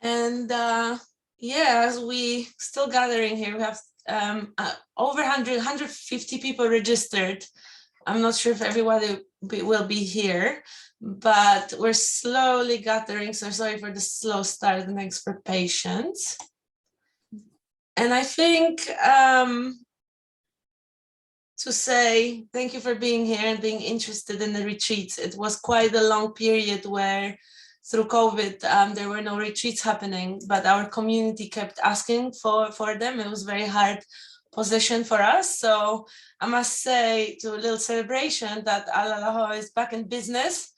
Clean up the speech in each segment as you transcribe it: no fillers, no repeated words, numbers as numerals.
And yeah, as we still gathering here, we have over 150 people registered. I'm not sure if everybody will be here, but we're slowly gathering. So sorry for the slow start, and thanks for patience. And I think to say thank you for being here and being interested in the retreats. It was quite a long period where through COVID, there were no retreats happening, but our community kept asking for them. It was a very hard position for us. So I must say, to a little celebration, that Alalaho is back in business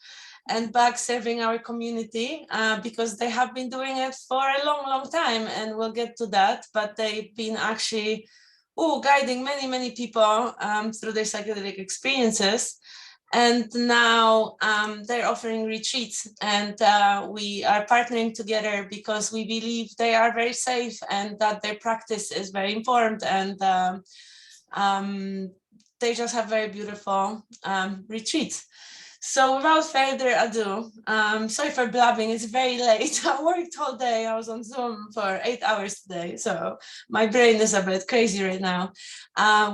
and back serving our community, because they have been doing it for a long, long time, and we'll get to that, but they've been actually guiding many people through their psychedelic experiences. And now they're offering retreats, and we are partnering together because we believe they are very safe and that their practice is very informed, and they just have very beautiful retreats. So without further ado, sorry for blabbing, it's very late. I worked all day, I was on Zoom for 8 hours today, so my brain is a bit crazy right now.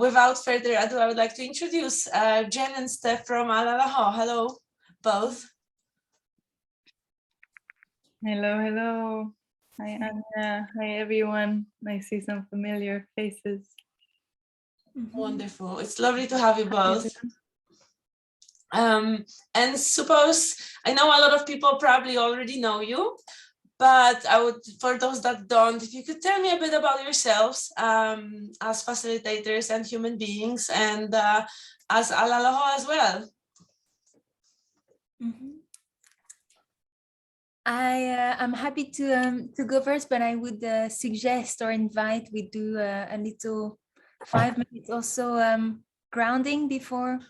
Without further ado, I would like to introduce Jen and Steph from Alalaho. Hello, both. Hello. Hi, Anya. Hi, everyone. I see some familiar faces. Wonderful. It's lovely to have you both. And suppose, I know a lot of people probably already know you, but I would, for those that don't, if you could tell me a bit about yourselves as facilitators and human beings, and as Alalaho as well. I'm happy to go first, but I would suggest or invite we do a little 5 minutes or so grounding before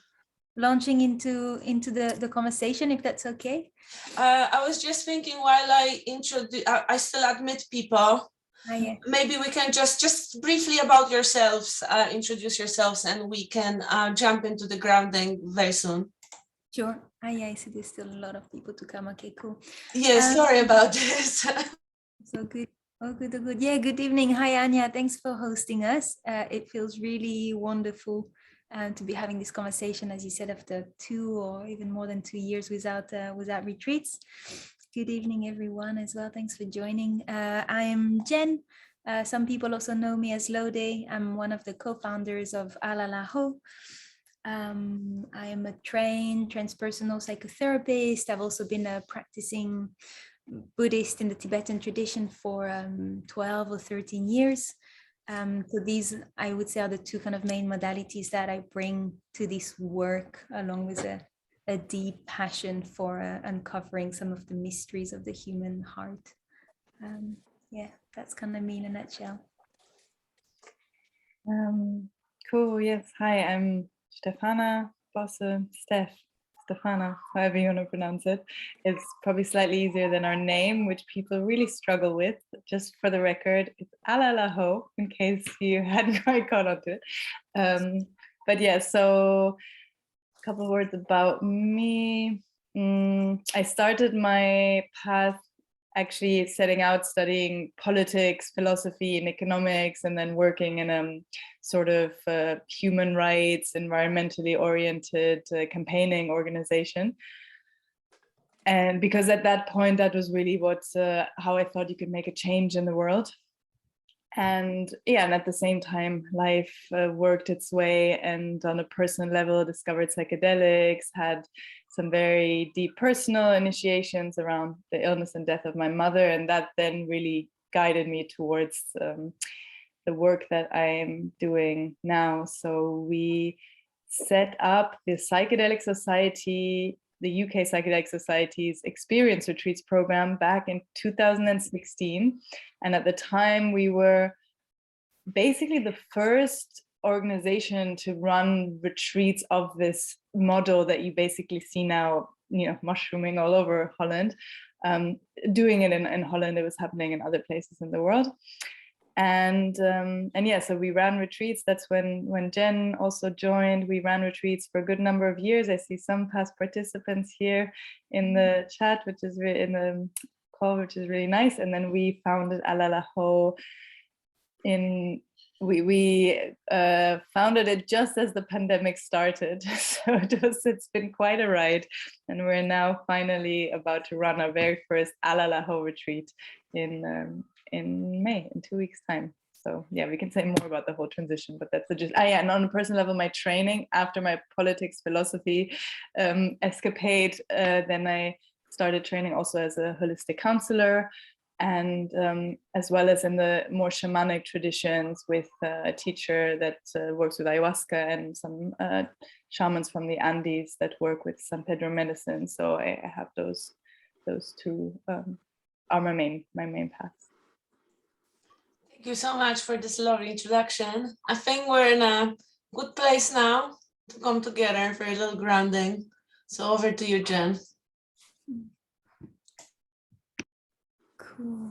launching into the conversation, if that's okay. I was just thinking while I introduce, I still admit people. Yeah. Maybe we can just briefly about yourselves, introduce yourselves, and we can jump into the grounding very soon. Sure. Yeah, I see there's still a lot of people to come. Okay, cool. Yeah, sorry about this. So good. Oh, good. Yeah, good evening. Hi, Anya. Thanks for hosting us. It feels really wonderful to be having this conversation, as you said, after 2 or even more than 2 years without retreats. Good evening, everyone, as well. Thanks for joining. I am Jen. Some people also know me as Lode. I'm one of the co-founders of Alalaho. I am a trained transpersonal psychotherapist. I've also been a practicing Buddhist in the Tibetan tradition for 12 or 13 years. So these, I would say, are the two kind of main modalities that I bring to this work, along with a deep passion for uncovering some of the mysteries of the human heart. Yeah, that's kind of me in a nutshell. Cool. Yes. Hi, I'm Stefana, Bosse, Stefana, however you want to pronounce it. It's probably slightly easier than our name, which people really struggle with. Just for the record, it's Alalaho, in case you hadn't quite caught on to it. But yeah, so a couple of words about me. I started my path actually setting out studying politics, philosophy, and economics, and then working in a sort of human rights, environmentally oriented campaigning organization. And because at that point, that was really how I thought you could make a change in the world. And yeah, and at the same time, life worked its way, and on a personal level, discovered psychedelics, had some very deep personal initiations around the illness and death of my mother. And that then really guided me towards the work that I am doing now. So we set up the Psychedelic Society, the UK Psychedelic Society's Experience Retreats program back in 2016. And at the time, we were basically the first organization to run retreats of this model that you basically see now, mushrooming all over Holland. Doing it in Holland, it was happening in other places in the world. And yeah, so we ran retreats. That's when Jen also joined. We ran retreats for a good number of years. I see some past participants here in the chat, which is call, which is really nice. And then we founded Alalaho we founded it just as the pandemic started. So it's been quite a ride. And we're now finally about to run our very first Alalaho retreat in May, in 2 weeks' time. So yeah, we can say more about the whole transition, but that's the gist. Yeah, and on a personal level, my training after my politics philosophy escapade, then I started training also as a holistic counselor, and as well as in the more shamanic traditions with a teacher that works with ayahuasca and some shamans from the Andes that work with San Pedro medicine. So I have those two are my main paths. Thank you so much for this lovely introduction. I think we're in a good place now to come together for a little grounding. So over to you, Jen. Cool.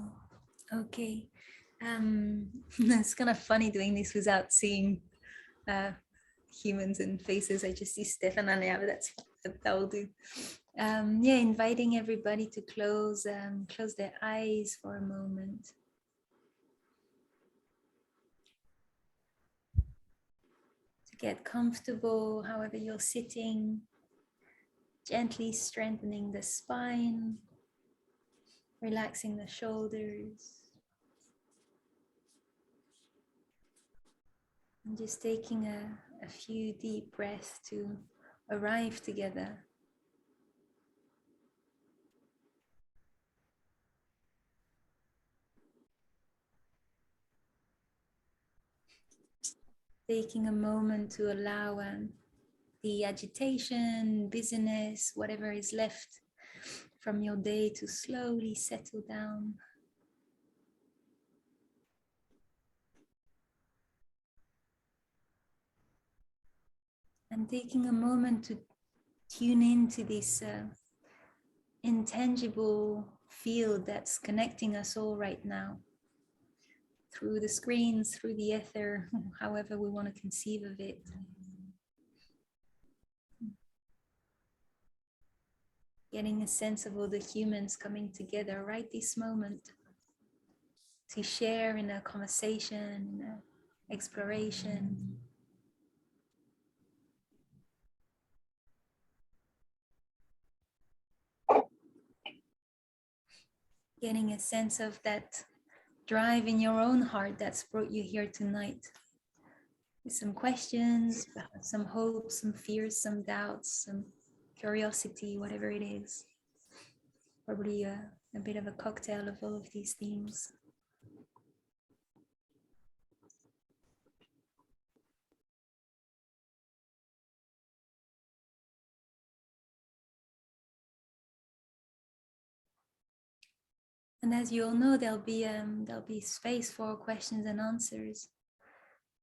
Okay. It's kind of funny doing this without seeing humans and faces. I just see Stefan and Anya, but that will do. Yeah, inviting everybody to close their eyes for a moment. To get comfortable, however you're sitting, gently strengthening the spine, relaxing the shoulders, and just taking a few deep breaths to arrive together. Taking a moment to allow the agitation, busyness, whatever is left from your day to slowly settle down. And taking a moment to tune into this intangible field that's connecting us all right now. Through the screens, through the ether, however we want to conceive of it. Getting a sense of all the humans coming together right this moment to share in a conversation, in an exploration. Getting a sense of that drive in your own heart that's brought you here tonight. With some questions, some hopes, some fears, some doubts, some curiosity, whatever it is. Probably a bit of a cocktail of all of these themes. And as you all know, there'll be space for questions and answers.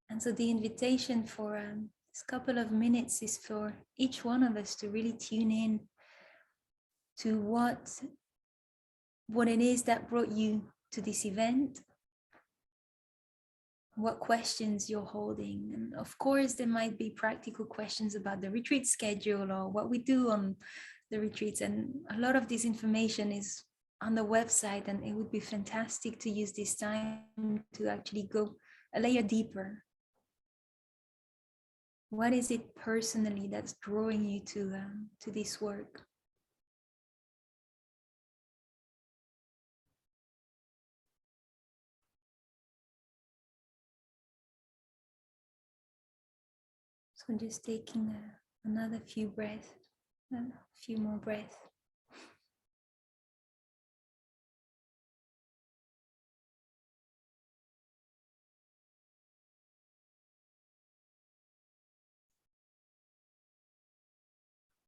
And so the invitation for this couple of minutes is for each one of us to really tune in to what it is that brought you to this event, what questions you're holding. And of course, there might be practical questions about the retreat schedule or what we do on the retreats. And a lot of this information is on the website, and it would be fantastic to use this time to actually go a layer deeper. What is it personally that's drawing you to this work? So just taking another few breaths, a few more breaths.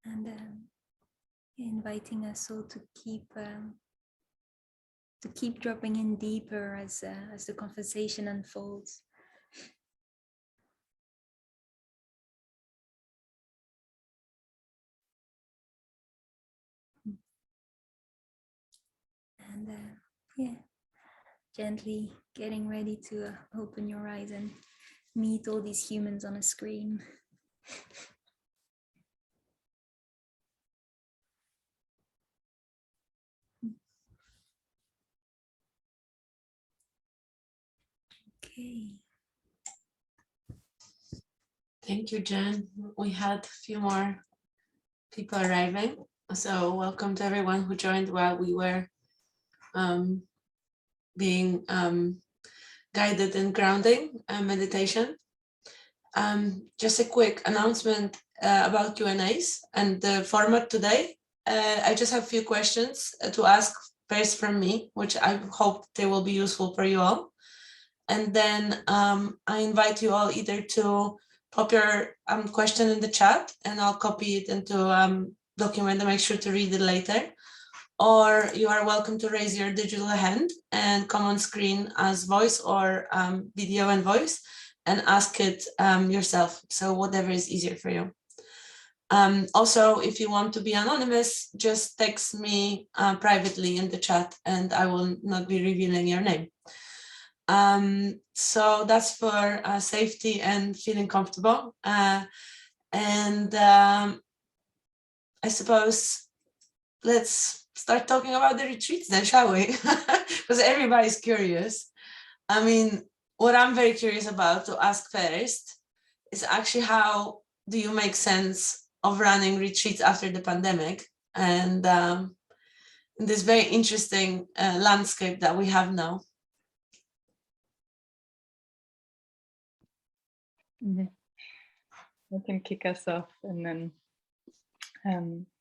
And inviting us all to keep dropping in deeper as the conversation unfolds. And yeah, gently getting ready to open your eyes and meet all these humans on a screen. Okay. Thank you, Jen. We had a few more people arriving. So welcome to everyone who joined while we were being guided in grounding and meditation. Just a quick announcement about Q&As and the format today. I just have a few questions to ask first from me, which I hope they will be useful for you all. And then I invite you all either to pop your question in the chat and I'll copy it into document and make sure to read it later. Or you are welcome to raise your digital hand and come on screen as voice or video and voice and ask it yourself. So whatever is easier for you. Also, if you want to be anonymous, just text me privately in the chat and I will not be revealing your name. So that's for safety and feeling comfortable. I suppose let's start talking about the retreats then, shall we? Because everybody's curious. I mean, what I'm very curious about to ask first is actually how do you make sense of running retreats after the pandemic and in this very interesting landscape that we have now? I can kick us off and then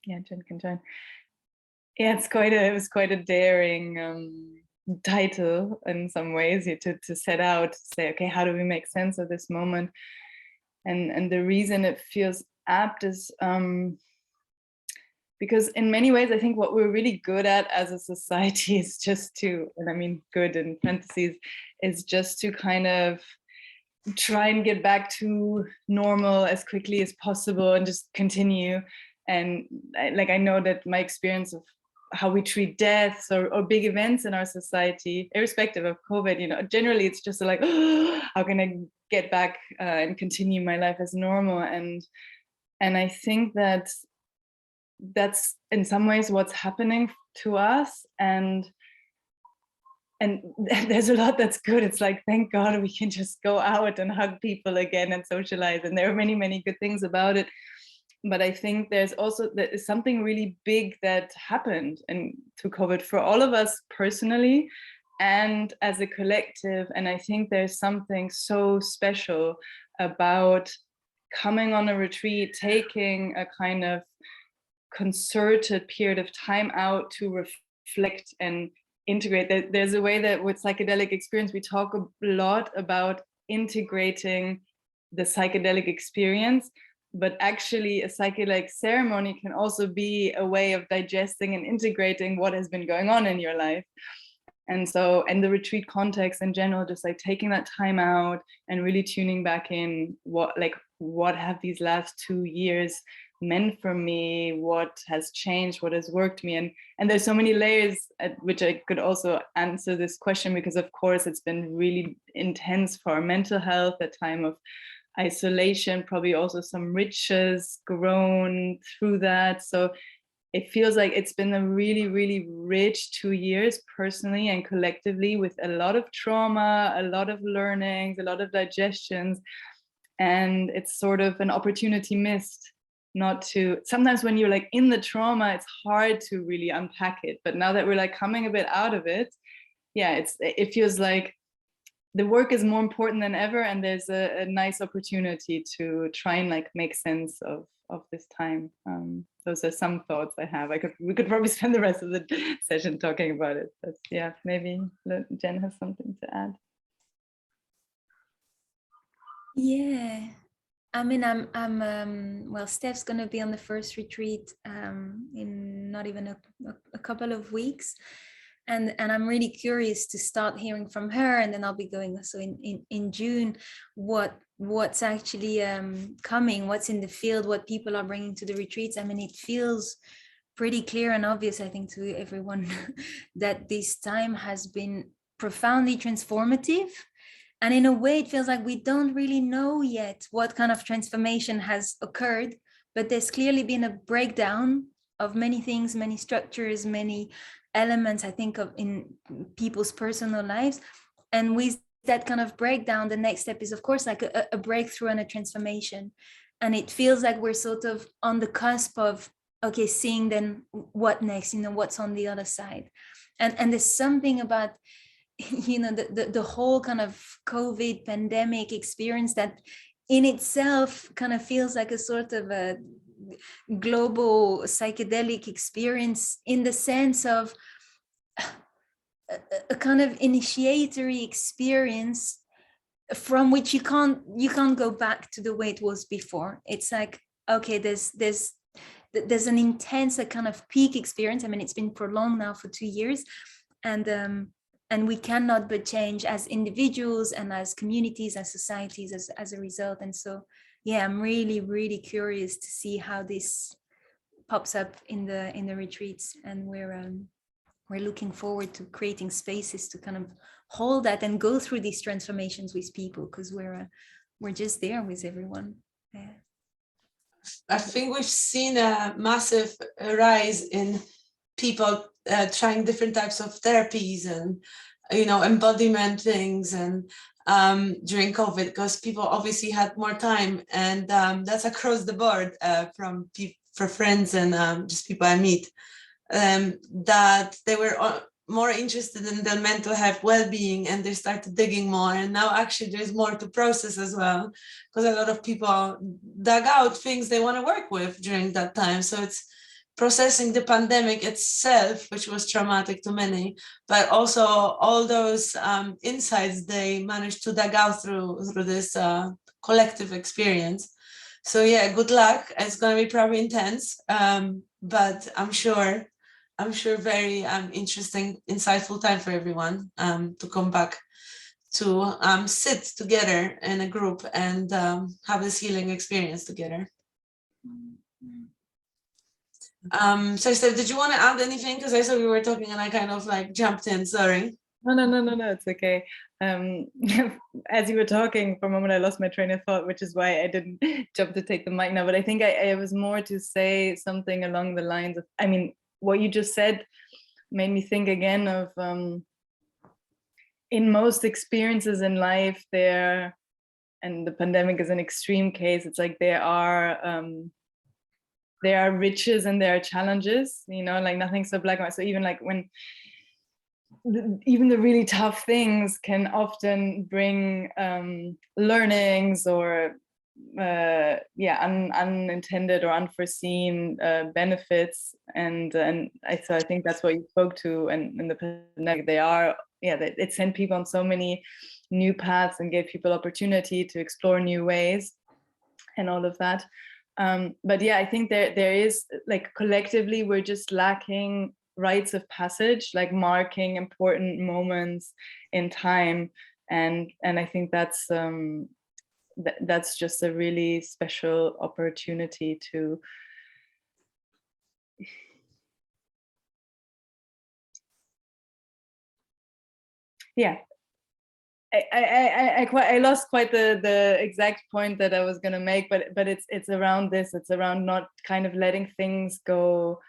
yeah, Jen can join. Yeah, it was quite a daring title in some ways to set out to say, okay, how do we make sense of this moment? And the reason it feels apt is because in many ways I think what we're really good at as a society is just to, and I mean good in parentheses, is just to kind of try and get back to normal as quickly as possible and just continue. And I know that my experience of how we treat deaths or big events in our society, irrespective of COVID, generally it's just like, oh, how can I get back and continue my life as normal? And I think that that's in some ways what's happening to us. And there's a lot that's good. It's like, thank God we can just go out and hug people again and socialize. And there are many, many good things about it. But I think there is something really big that happened to COVID for all of us personally and as a collective. And I think there's something so special about coming on a retreat, taking a kind of concerted period of time out to reflect and integrate. There's a way that with psychedelic experience, we talk a lot about integrating the psychedelic experience, but actually a psychedelic ceremony can also be a way of digesting and integrating what has been going on in your life. And so, and the retreat context in general, just like taking that time out and really tuning back in, what have these last 2 years meant for me, what has changed, what has worked me, and there's so many layers at which I could also answer this question, because of course it's been really intense for our mental health, a time of isolation, probably also some riches grown through that. So it feels like it's been a really, really rich 2 years personally and collectively, with a lot of trauma, a lot of learnings, a lot of digestions, and it's sort of an opportunity missed not to. Sometimes when you're like in the trauma, it's hard to really unpack it, but now that we're like coming a bit out of it, yeah, it feels like the work is more important than ever, and there's a nice opportunity to try and like make sense of this time. Those are some thoughts I have. We could probably spend the rest of the session talking about it, but yeah, maybe Jen has something to add. Yeah, I mean, well, Steph's gonna be on the first retreat in not even a couple of weeks. And I'm really curious to start hearing from her, and then I'll be going also in June what's actually coming, what's in the field, what people are bringing to the retreats. I mean, it feels pretty clear and obvious, I think, to everyone that this time has been profoundly transformative. And in a way, it feels like we don't really know yet what kind of transformation has occurred, but there's clearly been a breakdown of many things, many structures, many elements, I think, of in people's personal lives. And with that kind of breakdown, the next step is of course like a breakthrough and a transformation. And it feels like we're sort of on the cusp of, okay, seeing then what next, what's on the other side. And there's something about, the whole kind of COVID pandemic experience that in itself kind of feels like a sort of a global psychedelic experience, in the sense of a kind of initiatory experience from which you can't go back to the way it was before. It's like, okay, there's an intense, a kind of peak experience. I mean, it's been prolonged now for 2 years, and we cannot but change as individuals and as communities, as societies, as a result. And so, yeah, I'm really, really curious to see how this pops up in the retreats, and we're looking forward to creating spaces to kind of hold that and go through these transformations with people, because we're just there with everyone. Yeah. I think we've seen a massive rise in people trying different types of therapies and embodiment things, and during COVID, because people obviously had more time, and that's across the board, for friends and just people I meet, that they were more interested in their mental health well-being, and they started digging more. And now actually there's more to process as well, because a lot of people dug out things they want to work with during that time. So it's processing the pandemic itself, which was traumatic to many, but also all those insights they managed to dig out through this collective experience. So yeah, good luck. It's going to be probably intense, but I'm sure very interesting, insightful time for everyone to come back to sit together in a group and have this healing experience together. So Steph, did you want to add anything? Because I saw we were talking and I kind of like jumped in, sorry. No, it's okay. As you were talking, for a moment I lost my train of thought, which is why I didn't jump to take the mic now. But I think I was more to say something along the lines of, I mean, what you just said made me think again of, in most experiences in life there, and the pandemic is an extreme case, it's like there are riches and there are challenges, like nothing's so black and white. So even like when even the really tough things can often bring learnings or unintended or unforeseen benefits, and so I think that's what you spoke to. And in the pandemic, it sent people on so many new paths and gave people opportunity to explore new ways and all of that. But yeah, I think there is, like, collectively we're just lacking rites of passage, like marking important moments in time, and I think that's just a really special opportunity to I lost quite the exact point that I was going to make, but it's around this. It's around not kind of letting things go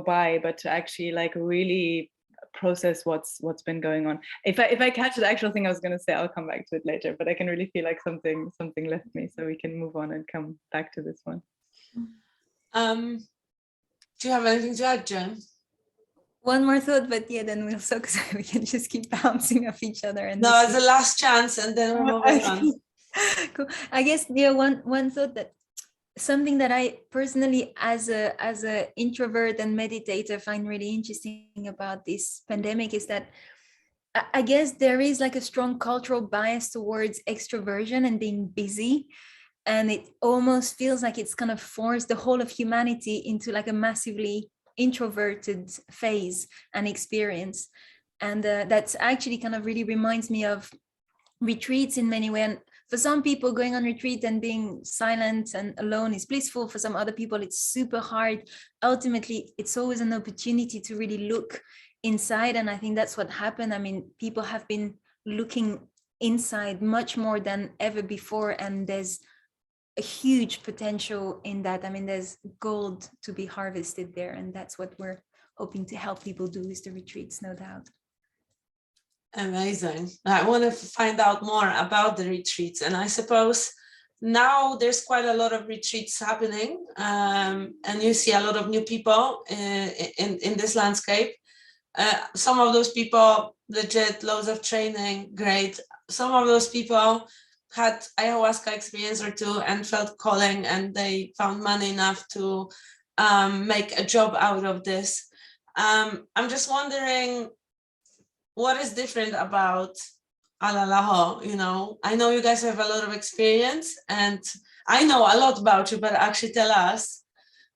by, but to actually like really process what's been going on. If I catch the actual thing I was going to say, I'll come back to it later, but I can really feel like something left me, so we can move on and come back to this one. Do you have anything to add, Jen? One more thought, but yeah, then we'll so we can just keep bouncing off each other. And no, it's the last chance, and then we're moving on. Cool. I guess one thought, that something that I personally, as a introvert and meditator, find really interesting about this pandemic is that I guess there is like a strong cultural bias towards extroversion and being busy. And it almost feels like it's kind of forced the whole of humanity into like a massively introverted phase and experience. And that's actually kind of really reminds me of retreats in many ways. And for some people, going on retreat and being silent and alone is blissful. For some other people, it's super hard. Ultimately, it's always an opportunity to really look inside. And I think that's what happened. I mean, people have been looking inside much more than ever before. And there's a huge potential in that. I mean, there's gold to be harvested there. And that's what we're hoping to help people do with the retreats, no doubt. Amazing. I want to find out more about the retreats, and I suppose now there's quite a lot of retreats happening, and you see a lot of new people in this landscape. Some of those people legit loads of training, great. Some of those people had ayahuasca experience or two and felt calling, and they found money enough to make a job out of this. I'm just wondering, what is different about Alalaho? You know, I know you guys have a lot of experience, and I know a lot about you, but actually tell us.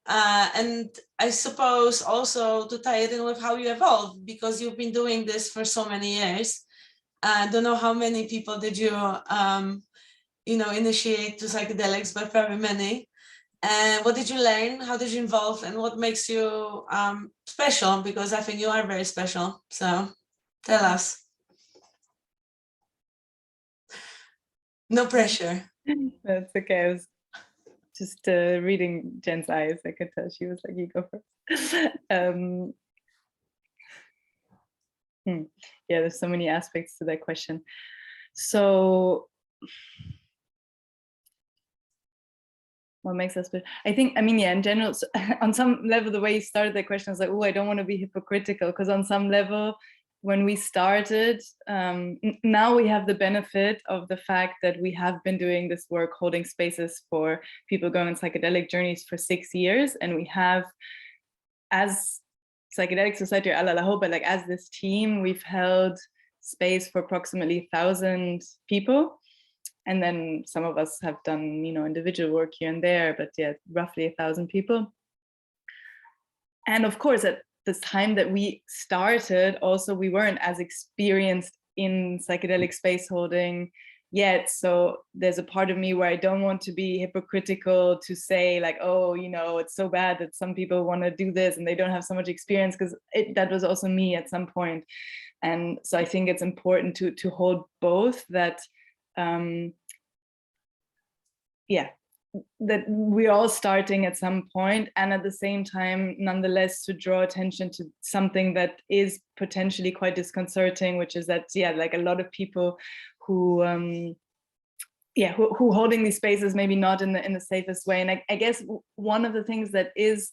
And I suppose also to tie it in with how you evolved, because you've been doing this for so many years. I don't know how many people did you, initiate to psychedelics, but very many. And what did you learn? How did you involve? And what makes you special? Because I think you are very special. So tell us. No pressure. That's okay. I was just reading Jen's eyes. I could tell she was like, you go first. Yeah, there's so many aspects to that question. So what makes us special? I think, in general, so on some level, the way you started the question is like, oh, I don't want to be hypocritical, because on some level, when we started, now we have the benefit of the fact that we have been doing this work, holding spaces for people going on psychedelic journeys for 6 years. And we have, as Psychedelic Society or Alalaho, but like as this team, we've held space for approximately 1,000 people. And then some of us have done, individual work here and there, but yeah, roughly 1,000 people. And of course, at this time that we started, also we weren't as experienced in psychedelic space holding yet. So there's a part of me where I don't want to be hypocritical to say like, oh, it's so bad that some people want to do this and they don't have so much experience, because that was also me at some point. And so I think it's important to hold both, that that we're all starting at some point, and at the same time, nonetheless, to draw attention to something that is potentially quite disconcerting, which is that, like a lot of people who holding these spaces maybe not in the safest way. And I guess one of the things that is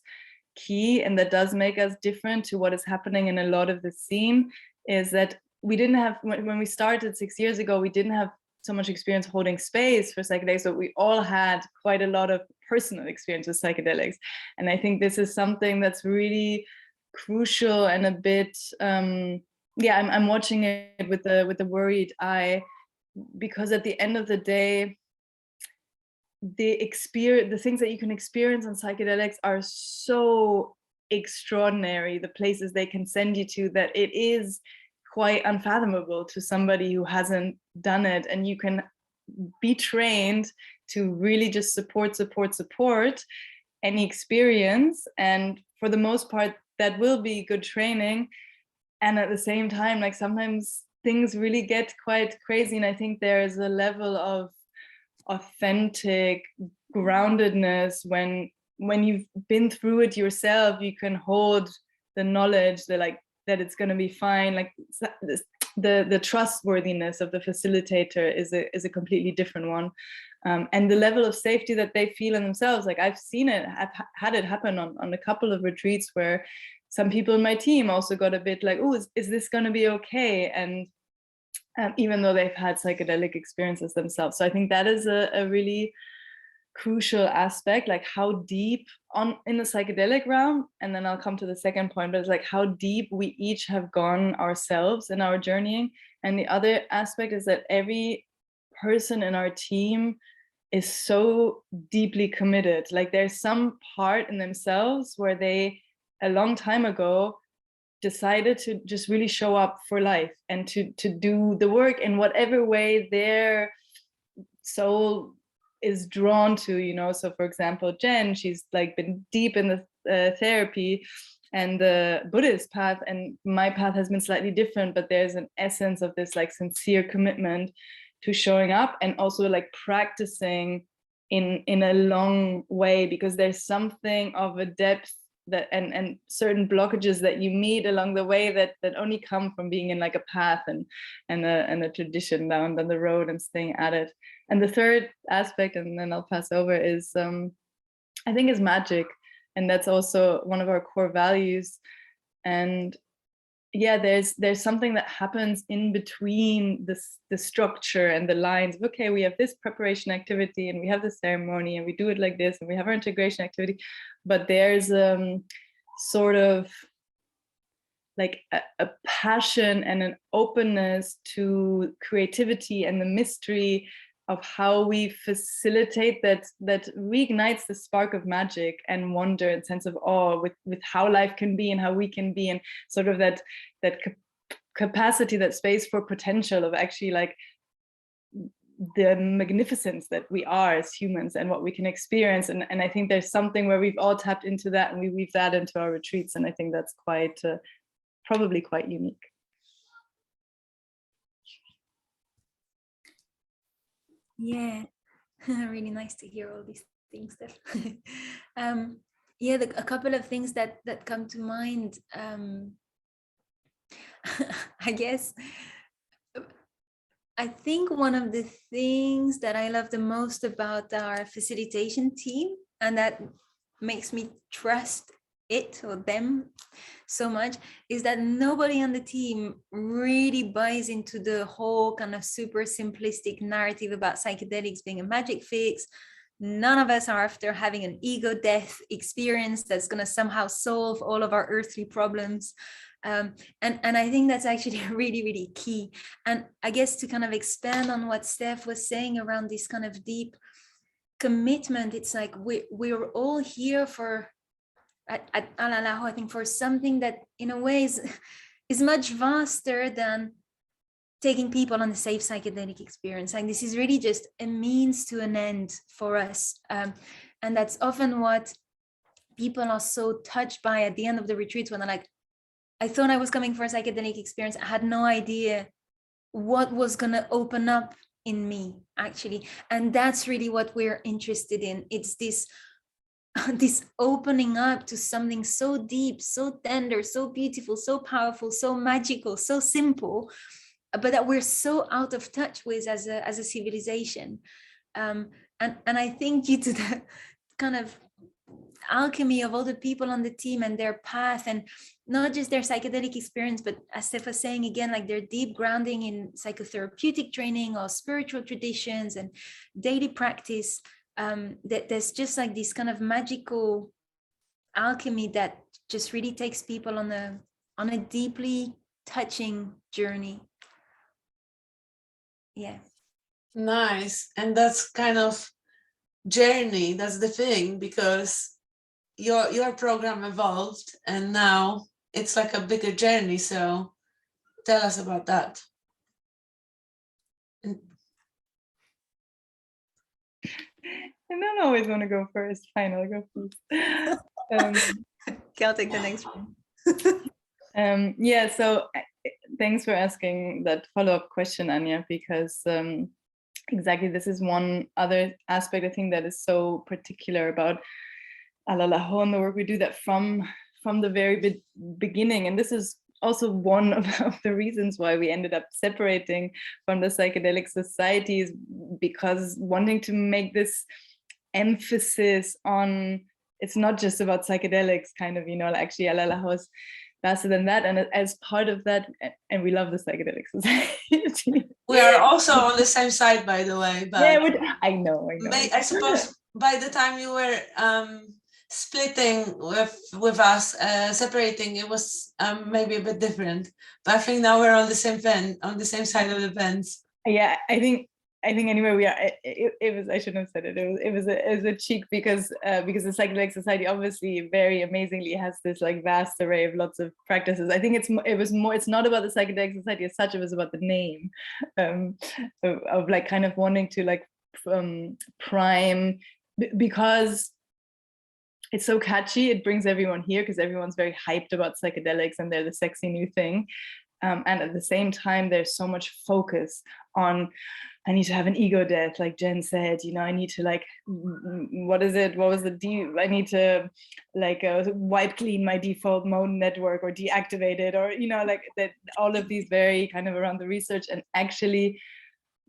key and that does make us different to what is happening in a lot of the scene is that we didn't have, when we started 6 years ago, we didn't have so much experience holding space for psychedelics, but we all had quite a lot of personal experience with psychedelics. And I think this is something that's really crucial and a bit, I'm watching it with the worried eye, because at the end of the day, the things that you can experience on psychedelics are so extraordinary, the places they can send you to, that it is quite unfathomable to somebody who hasn't done it. And you can be trained to really just support any experience, and for the most part that will be good training. And at the same time, like sometimes things really get quite crazy, and I think there is a level of authentic groundedness when you've been through it yourself. You can hold the knowledge that it's going to be fine. Like the trustworthiness of the facilitator is a completely different one, and the level of safety that they feel in themselves. Like I've seen it, I've had it happen on a couple of retreats where some people in my team also got a bit like, oh, is this going to be okay? And even though they've had psychedelic experiences themselves. So I think that is a really crucial aspect, like how deep in the psychedelic realm, and then I'll come to the second point, but it's like how deep we each have gone ourselves in our journeying. And the other aspect is that every person in our team is so deeply committed. Like there's some part in themselves where they, a long time ago, decided to just really show up for life and to do the work in whatever way their soul is drawn to, So for example, Jen, she's like been deep in the therapy and the Buddhist path, and my path has been slightly different, but there's an essence of this like sincere commitment to showing up and also like practicing in a long way, because there's something of a depth and certain blockages that you meet along the way that only come from being in like a path and a tradition down the road and staying at it. And the third aspect, and then I'll pass over, is I think is magic, and that's also one of our core values. And yeah, there's something that happens in between the structure and the lines. Okay, we have this preparation activity and we have the ceremony and we do it like this and we have our integration activity, but there's sort of like a passion and an openness to creativity and the mystery of how we facilitate that reignites the spark of magic and wonder and sense of awe with how life can be and how we can be, and sort of that capacity, that space for potential of actually like the magnificence that we are as humans and what we can experience. And I think there's something where we've all tapped into that and we weave that into our retreats, and I think that's quite probably quite unique. Yeah, really nice to hear all these things. Yeah, a couple of things that come to mind. I guess I think one of the things that I love the most about our facilitation team, and that makes me trust it or them so much, is that nobody on the team really buys into the whole kind of super simplistic narrative about psychedelics being a magic fix. None of us are after having an ego death experience that's going to somehow solve all of our earthly problems. And I think that's actually really, really key. And I guess to kind of expand on what Steph was saying around this kind of deep commitment, it's like we're all here for at Alalaho, I think, for something that in a way is much vaster than taking people on a safe psychedelic experience. Like, this is really just a means to an end for us. And that's often what people are so touched by at the end of the retreats, when they're like, I thought I was coming for a psychedelic experience. I had no idea what was going to open up in me, actually. And that's really what we're interested in. It's this opening up to something so deep, so tender, so beautiful, so powerful, so magical, so simple, but that we're so out of touch with as a civilization. And I think due to the kind of alchemy of all the people on the team and their path, and not just their psychedelic experience, but as Steph was saying again, like their deep grounding in psychotherapeutic training or spiritual traditions and daily practice, that there's just like this kind of magical alchemy that just really takes people on a deeply touching journey. Yeah. Nice. And that's kind of journey, that's the thing, because your program evolved and now it's like a bigger journey. So tell us about that. I don't always want to go first. Fine, I'll go first. I'll take the next one. Yeah, so thanks for asking that follow-up question, Anya, because exactly this is one other aspect I think that is so particular about Alalaho and the work we do, that from the very beginning, and this is also one of the reasons why we ended up separating from the Psychedelic Society, is because wanting to make this emphasis on, it's not just about psychedelics, kind of, actually Alalaho is faster than that. And as part of that, and we love the Psychedelic Society. We are also on the same side, by the way. But yeah, I know. I suppose by the time you were splitting with us, separating, it was maybe a bit different. But I think now we're on the same side of the fence. Yeah, I think anyway we are. It was, I shouldn't have said it. It was a cheek, because the Psychedelic Society obviously very amazingly has this like vast array of lots of practices. I think it's not about the Psychedelic Society as such. It was about the name of like kind of wanting to like prime, because it's so catchy. It brings everyone here because everyone's very hyped about psychedelics and they're the sexy new thing. And at the same time, there's so much focus on I need to have an ego death, like Jen said, you know, I need to like, what is it? What was the I need to like wipe clean my default mode network or deactivate it, or, you know, like that, all of these very kind of around the research. And actually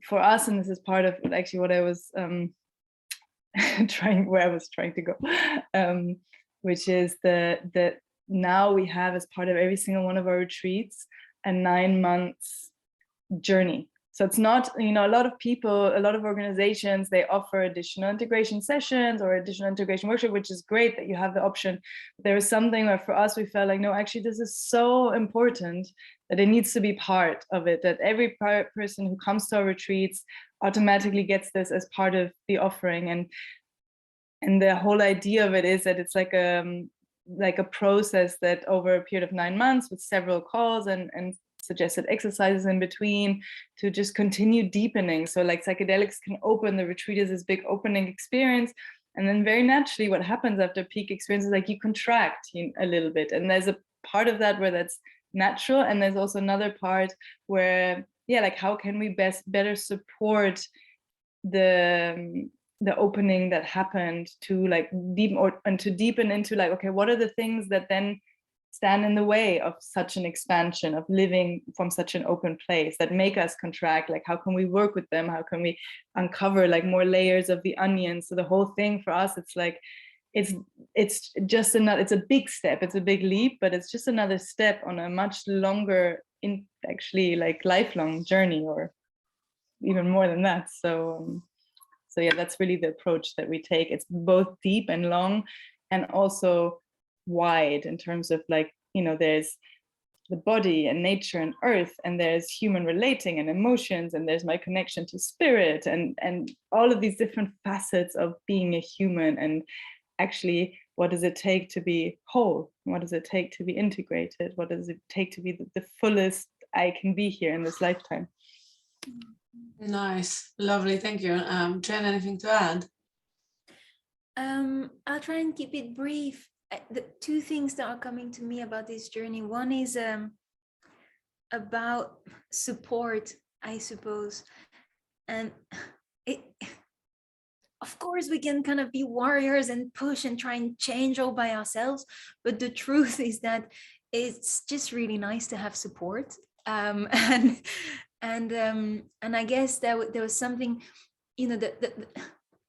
for us, and this is part of actually what I was where I was trying to go, which is that now we have, as part of every single one of our retreats, a 9 months journey. So it's not, you know, a lot of people, a lot of organizations, they offer additional integration sessions or additional integration workshop, which is great that you have the option. There was something where for us, we felt like, no, actually, this is so important that it needs to be part of it, that every person who comes to our retreats automatically gets this as part of the offering. And the whole idea of it is that it's like a process that over a period of 9 months with several calls and suggested exercises in between to just continue deepening. So like psychedelics can open the retreat as this big opening experience. And then very naturally what happens after peak experience is like you contract a little bit. And there's a part of that where that's natural. And there's also another part where, yeah, like how can we better support the opening that happened to like deepen into like, okay, what are the things that then stand in the way of such an expansion, of living from such an open place, that make us contract? Like, how can we work with them? How can we uncover like more layers of the onion? So the whole thing for us, it's like, it's just another, it's a big step, it's a big leap, but it's just another step on a much longer, actually like lifelong journey, or even more than that. So yeah, that's really the approach that we take. It's both deep and long, and also wide in terms of like, you know, there's the body and nature and earth, and there's human relating and emotions, and there's my connection to spirit, and all of these different facets of being a human. And actually, what does it take to be whole? What does it take to be integrated? What does it take to be the fullest I can be here in this lifetime? Nice, lovely, thank you. Jen, anything to add? I'll try and keep it brief. The two things that are coming to me about this journey, one is about support, I suppose. And of course we can kind of be warriors and push and try and change all by ourselves, but the truth is that it's just really nice to have support. And I guess there was something, you know, that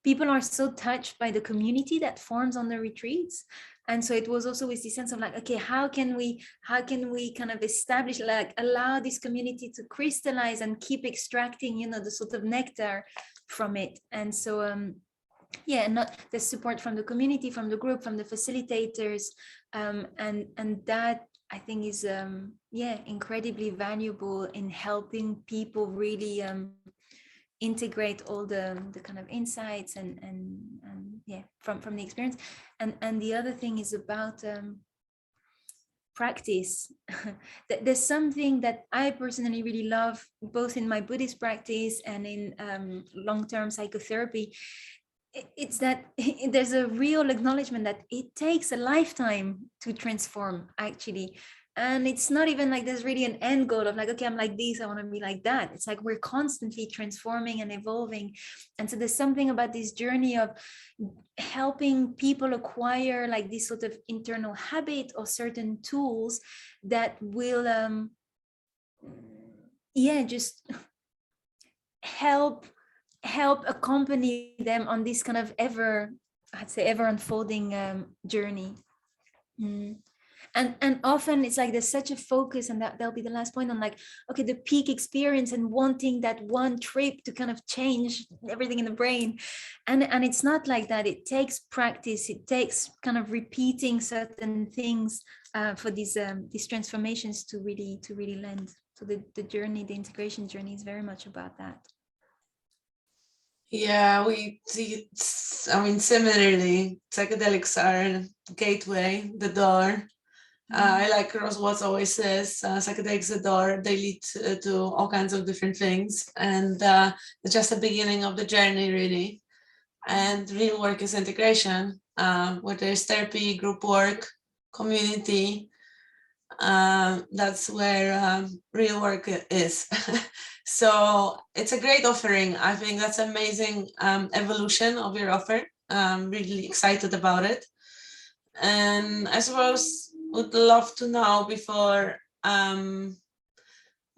people are so touched by the community that forms on the retreats. And so it was also with the sense of like, okay, how can we kind of establish, like allow this community to crystallize and keep extracting, you know, the sort of nectar from it. And so yeah, not the support from the community, from the group, from the facilitators, and that I think is yeah, incredibly valuable in helping people really integrate all the kind of insights and yeah, from the experience. And the other thing is about practice. There's something that I personally really love, both in my Buddhist practice and in long-term psychotherapy. It's that there's a real acknowledgement that it takes a lifetime to transform, actually. And it's not even like there's really an end goal of like, okay, I'm like this, I want to be like that. It's like we're constantly transforming and evolving. And so there's something about this journey of helping people acquire like this sort of internal habit or certain tools that will, yeah, just help accompany them on this kind of ever unfolding journey. And often it's like there's such a focus, and that'll be the last point, on like, okay, the peak experience and wanting that one trip to kind of change everything in the brain. And it's not like that. It takes practice. It takes kind of repeating certain things for these transformations to really land. So the journey, the integration journey, is very much about that. Yeah, we see, I mean, similarly, psychedelics are the gateway, the door. I like Ross Watts always says, psychedelics the door, they lead to all kinds of different things. And it's just the beginning of the journey, really. And real work is integration, whether it's therapy, group work, community. That's where real work is. So it's a great offering. I think that's amazing evolution of your offer. I'm really excited about it. And I suppose would love to know before, well,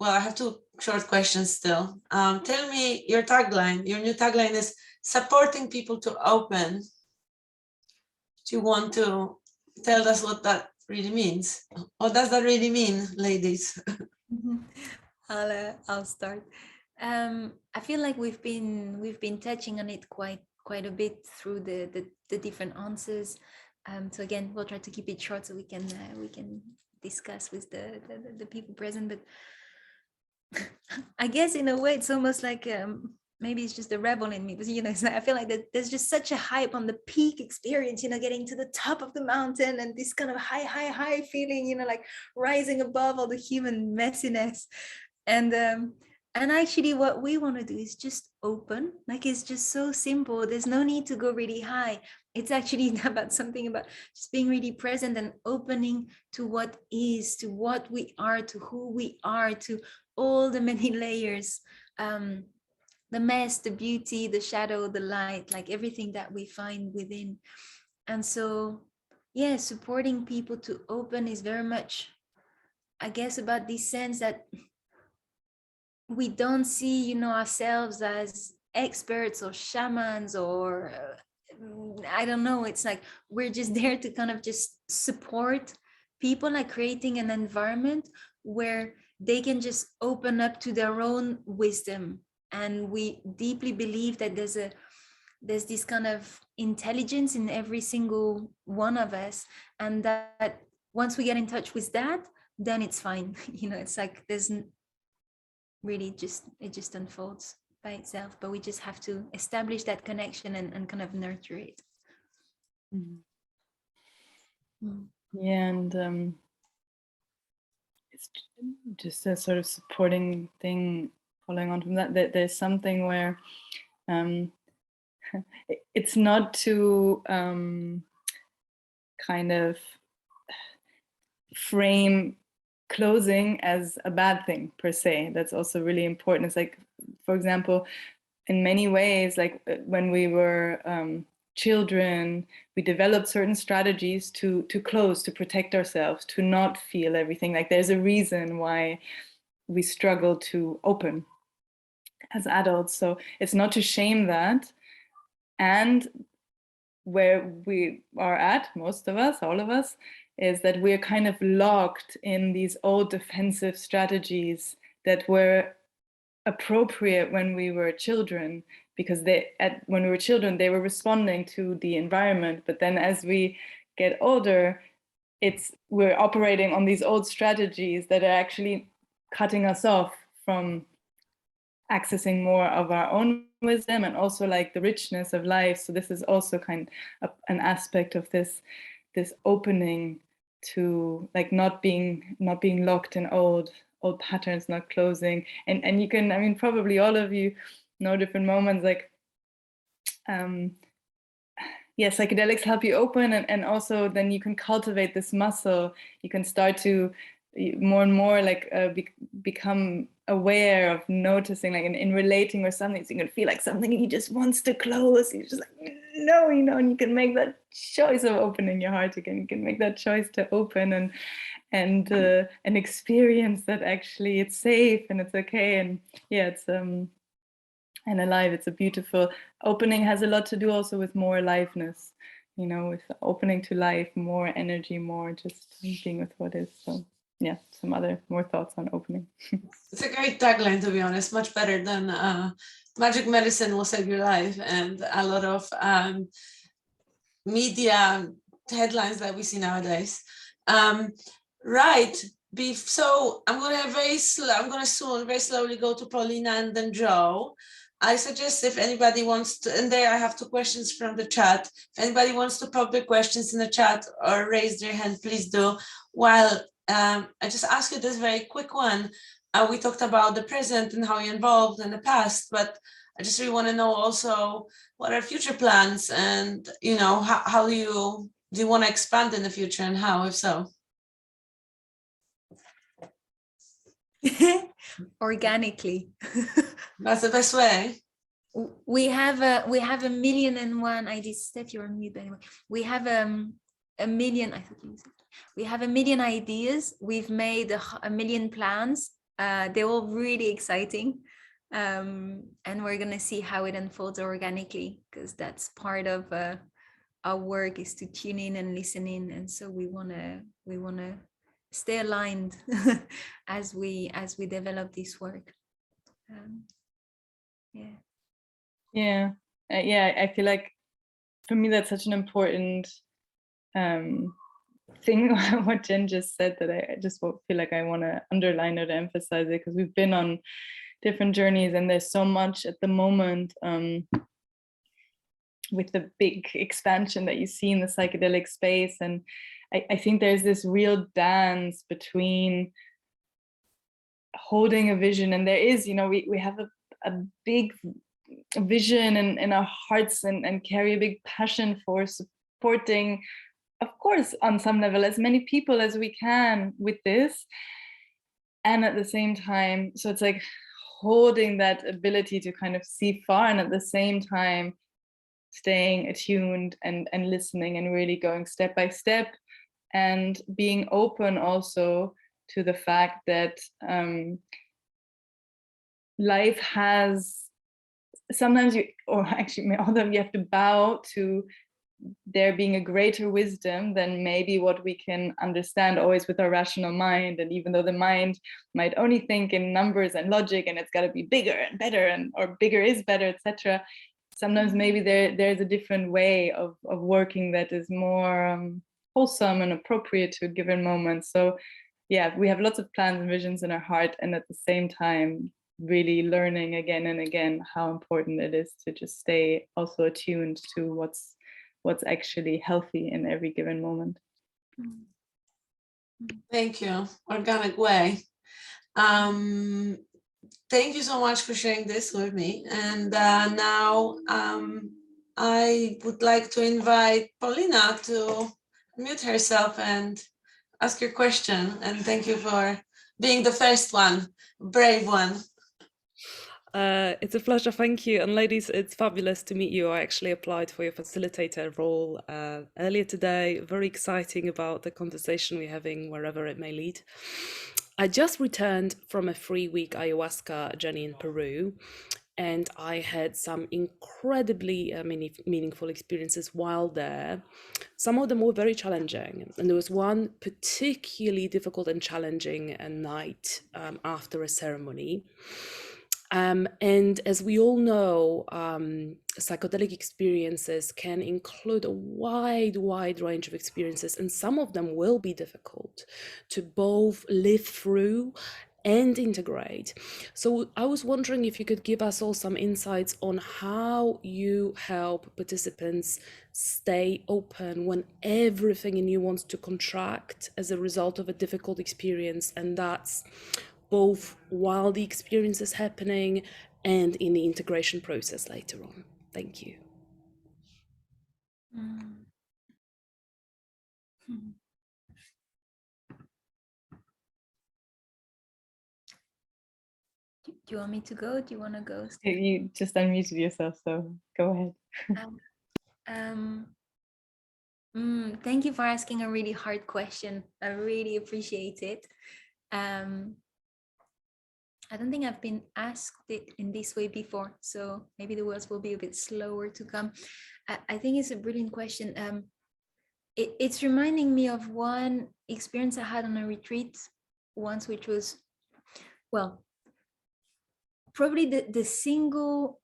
I have two short questions still. Tell me your tagline. Your new tagline is supporting people to open. Do you want to tell us what that really means? What does that really mean, ladies? I'll start. I feel like we've been touching on it quite a bit through the different answers. So again, we'll try to keep it short so we can discuss with the people present. But I guess in a way it's almost like maybe it's just the rebel in me, but it's like, I feel like that there's just such a hype on the peak experience, getting to the top of the mountain and this kind of high feeling, like rising above all the human messiness. And actually what we want to do is just open. Like, it's just so simple. There's no need to go really high. It's actually about something about just being really present and opening to what is, to what we are, to who we are, to all the many layers, the mess, the beauty, the shadow, the light, like everything that we find within. And so, yeah, supporting people to open is very much, I guess, about this sense that we don't see, ourselves as experts or shamans or I don't know. It's like we're just there to kind of just support people, like creating an environment where they can just open up to their own wisdom. And we deeply believe that there's this kind of intelligence in every single one of us, and that once we get in touch with that, then it's fine. It's like there's really it just unfolds by itself, but we just have to establish that connection and kind of nurture it. Yeah, and it's just a sort of supporting thing following on from that there's something where it's not to kind of frame closing as a bad thing per se. That's also really important. It's like, for example, in many ways, like when we were children, we developed certain strategies to close, to protect ourselves, to not feel everything. Like there's a reason why we struggle to open as adults. So it's not to shame that. And where we are at, most of us, all of us, is that we're kind of locked in these old defensive strategies that were appropriate when we were children, because when we were children, they were responding to the environment. But then as we get older, we're operating on these old strategies that are actually cutting us off from accessing more of our own wisdom and also like the richness of life. So this is also kind of an aspect of this opening to like not being locked in old patterns, not closing. And you can, I mean, probably all of you know different moments like psychedelics help you open, and also then you can cultivate this muscle. You can start to more and more like become aware of noticing, like in relating or something. So you can feel like something he just wants to close. You're just like, no, and you can make that choice of opening your heart again. You can make that choice to open and experience that actually it's safe and it's okay. And yeah, it's and alive. It's a beautiful opening. Has a lot to do also with more aliveness, with opening to life, more energy, more just being with what is. So yeah, some other more thoughts on opening. It's a great tagline, to be honest, much better than magic medicine will save your life, and a lot of media headlines that we see nowadays. Right. So I'm going to soon very slowly go to Paulina and then Joe. I suggest if anybody wants to, and there I have two questions from the chat. If anybody wants to pop their questions in the chat or raise their hand, please do. While I just ask you this very quick one. We talked about the present and how you're involved in the past, but I just really want to know also what are future plans, and how do you want to expand in the future, and how, if so? Organically. That's the best way. We have a million and one ideas. Steph, you're on mute, but anyway. We have a million. I thought you said we have a million ideas. We've made a million plans. They're all really exciting, and we're gonna see how it unfolds organically, because that's part of our work, is to tune in and listen in. And so we wanna stay aligned as we develop this work. Yeah, I feel like for me that's such an important thing, what Jen just said, that I just feel like I want to underline it, emphasize it, because we've been on different journeys, and there's so much at the moment with the big expansion that you see in the psychedelic space. And I think there's this real dance between holding a vision, and there is, we have a big vision in our hearts, and carry a big passion for supporting, of course, on some level, as many people as we can with this. And at the same time, so it's like holding that ability to kind of see far, and at the same time staying attuned and listening, and really going step by step, and being open also to the fact that life has sometimes you have to bow to there being a greater wisdom than maybe what we can understand always with our rational mind. And even though the mind might only think in numbers and logic, and it's got to be bigger and better, or bigger is better, etc., sometimes maybe there's a different way of working that is more wholesome and appropriate to a given moment. So yeah, we have lots of plans and visions in our heart, and at the same time really learning again and again how important it is to just stay also attuned to what's actually healthy in every given moment. Thank you. Organic way. Thank you so much for sharing this with me. And now I would like to invite Paulina to mute herself and ask your question. And thank you for being the first one, brave one. It's a pleasure, thank you. And ladies, it's fabulous to meet you. I actually applied for your facilitator role earlier today. Very exciting about the conversation we're having, wherever it may lead. I just returned from a 3-week ayahuasca journey in Peru, and I had some incredibly meaningful experiences while there. Some of them were very challenging, and there was one particularly difficult and challenging night after a ceremony. And as we all know, psychedelic experiences can include a wide range of experiences, and some of them will be difficult to both live through and integrate. So I was wondering if you could give us all some insights on how you help participants stay open when everything in you wants to contract as a result of a difficult experience, and that's both while the experience is happening and in the integration process later on. Thank you. Do you want me to go? Do you want to go? You just unmuted yourself, so go ahead. Thank you for asking a really hard question. I really appreciate it. I don't think I've been asked it in this way before, so maybe the words will be a bit slower to come. I think it's a brilliant question. It's reminding me of one experience I had on a retreat once, which was, well, probably the single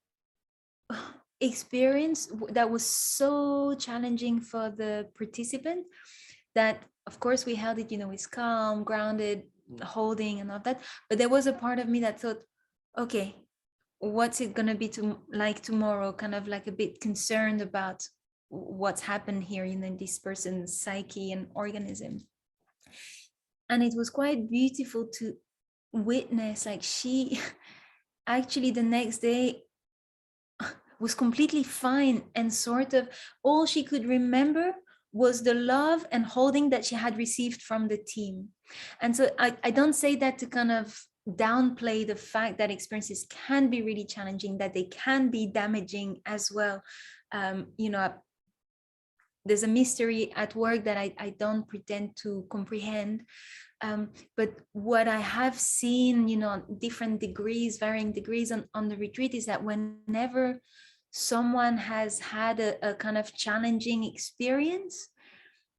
experience that was so challenging for the participant that, of course, we held it, with calm, grounded, holding and all that, but there was a part of me that thought, okay, what's it gonna be like tomorrow, kind of like a bit concerned about what's happened here in this person's psyche and organism. And it was quite beautiful to witness, like, she actually the next day was completely fine, and sort of all she could remember was the love and holding that she had received from the team. And so I don't say that to kind of downplay the fact that experiences can be really challenging, that they can be damaging as well. You know, there's a mystery at work that I don't pretend to comprehend. But what I have seen, you know, different degrees, varying degrees on the retreat, is that whenever someone has had a kind of challenging experience,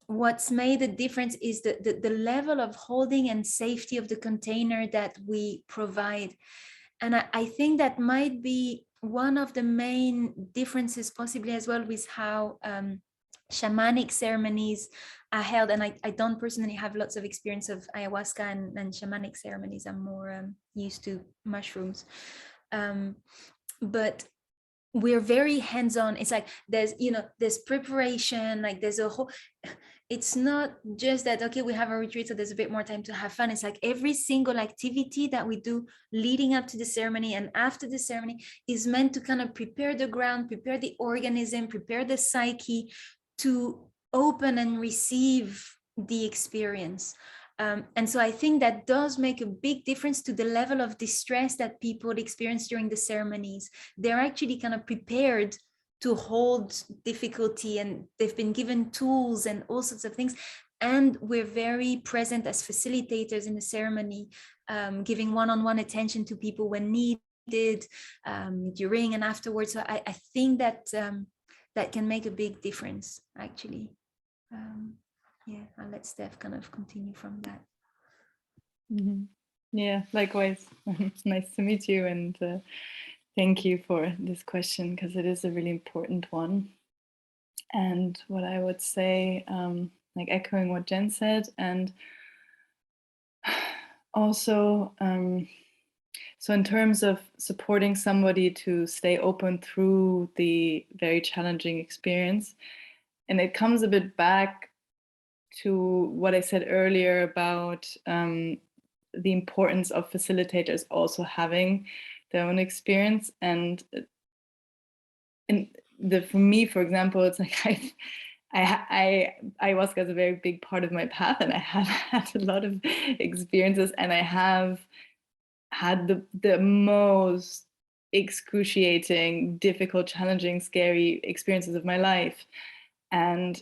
what's made a difference is the level of holding and safety of the container that we provide. And I think that might be one of the main differences possibly as well with how shamanic ceremonies are held. And I don't personally have lots of experience of ayahuasca and shamanic ceremonies. I'm more used to mushrooms. But we're very hands-on. It's like there's, you know, there's preparation, like there's a whole, it's not just that, okay, we have a retreat, so there's a bit more time to have fun. It's like every single activity that we do leading up to the ceremony and after the ceremony is meant to kind of prepare the ground, prepare the organism, prepare the psyche to open and receive the experience. And so I think that does make a big difference to the level of distress that people experience during the ceremonies. They're actually kind of prepared to hold difficulty, and they've been given tools and all sorts of things. And we're very present as facilitators in the ceremony, giving one-on-one attention to people when needed, during and afterwards. So I think that that can make a big difference, actually. Yeah, I'll let Steph kind of continue from that. Mm-hmm. Yeah, likewise. It's nice to meet you, and thank you for this question, because it is a really important one. And what I would say, like echoing what Jen said, and also, so in terms of supporting somebody to stay open through the very challenging experience, and it comes a bit back to what I said earlier about the importance of facilitators also having their own experience. And for me, for example, it's like ayahuasca is a very big part of my path, and I have had a lot of experiences, and I have had the most excruciating, difficult, challenging, scary experiences of my life. And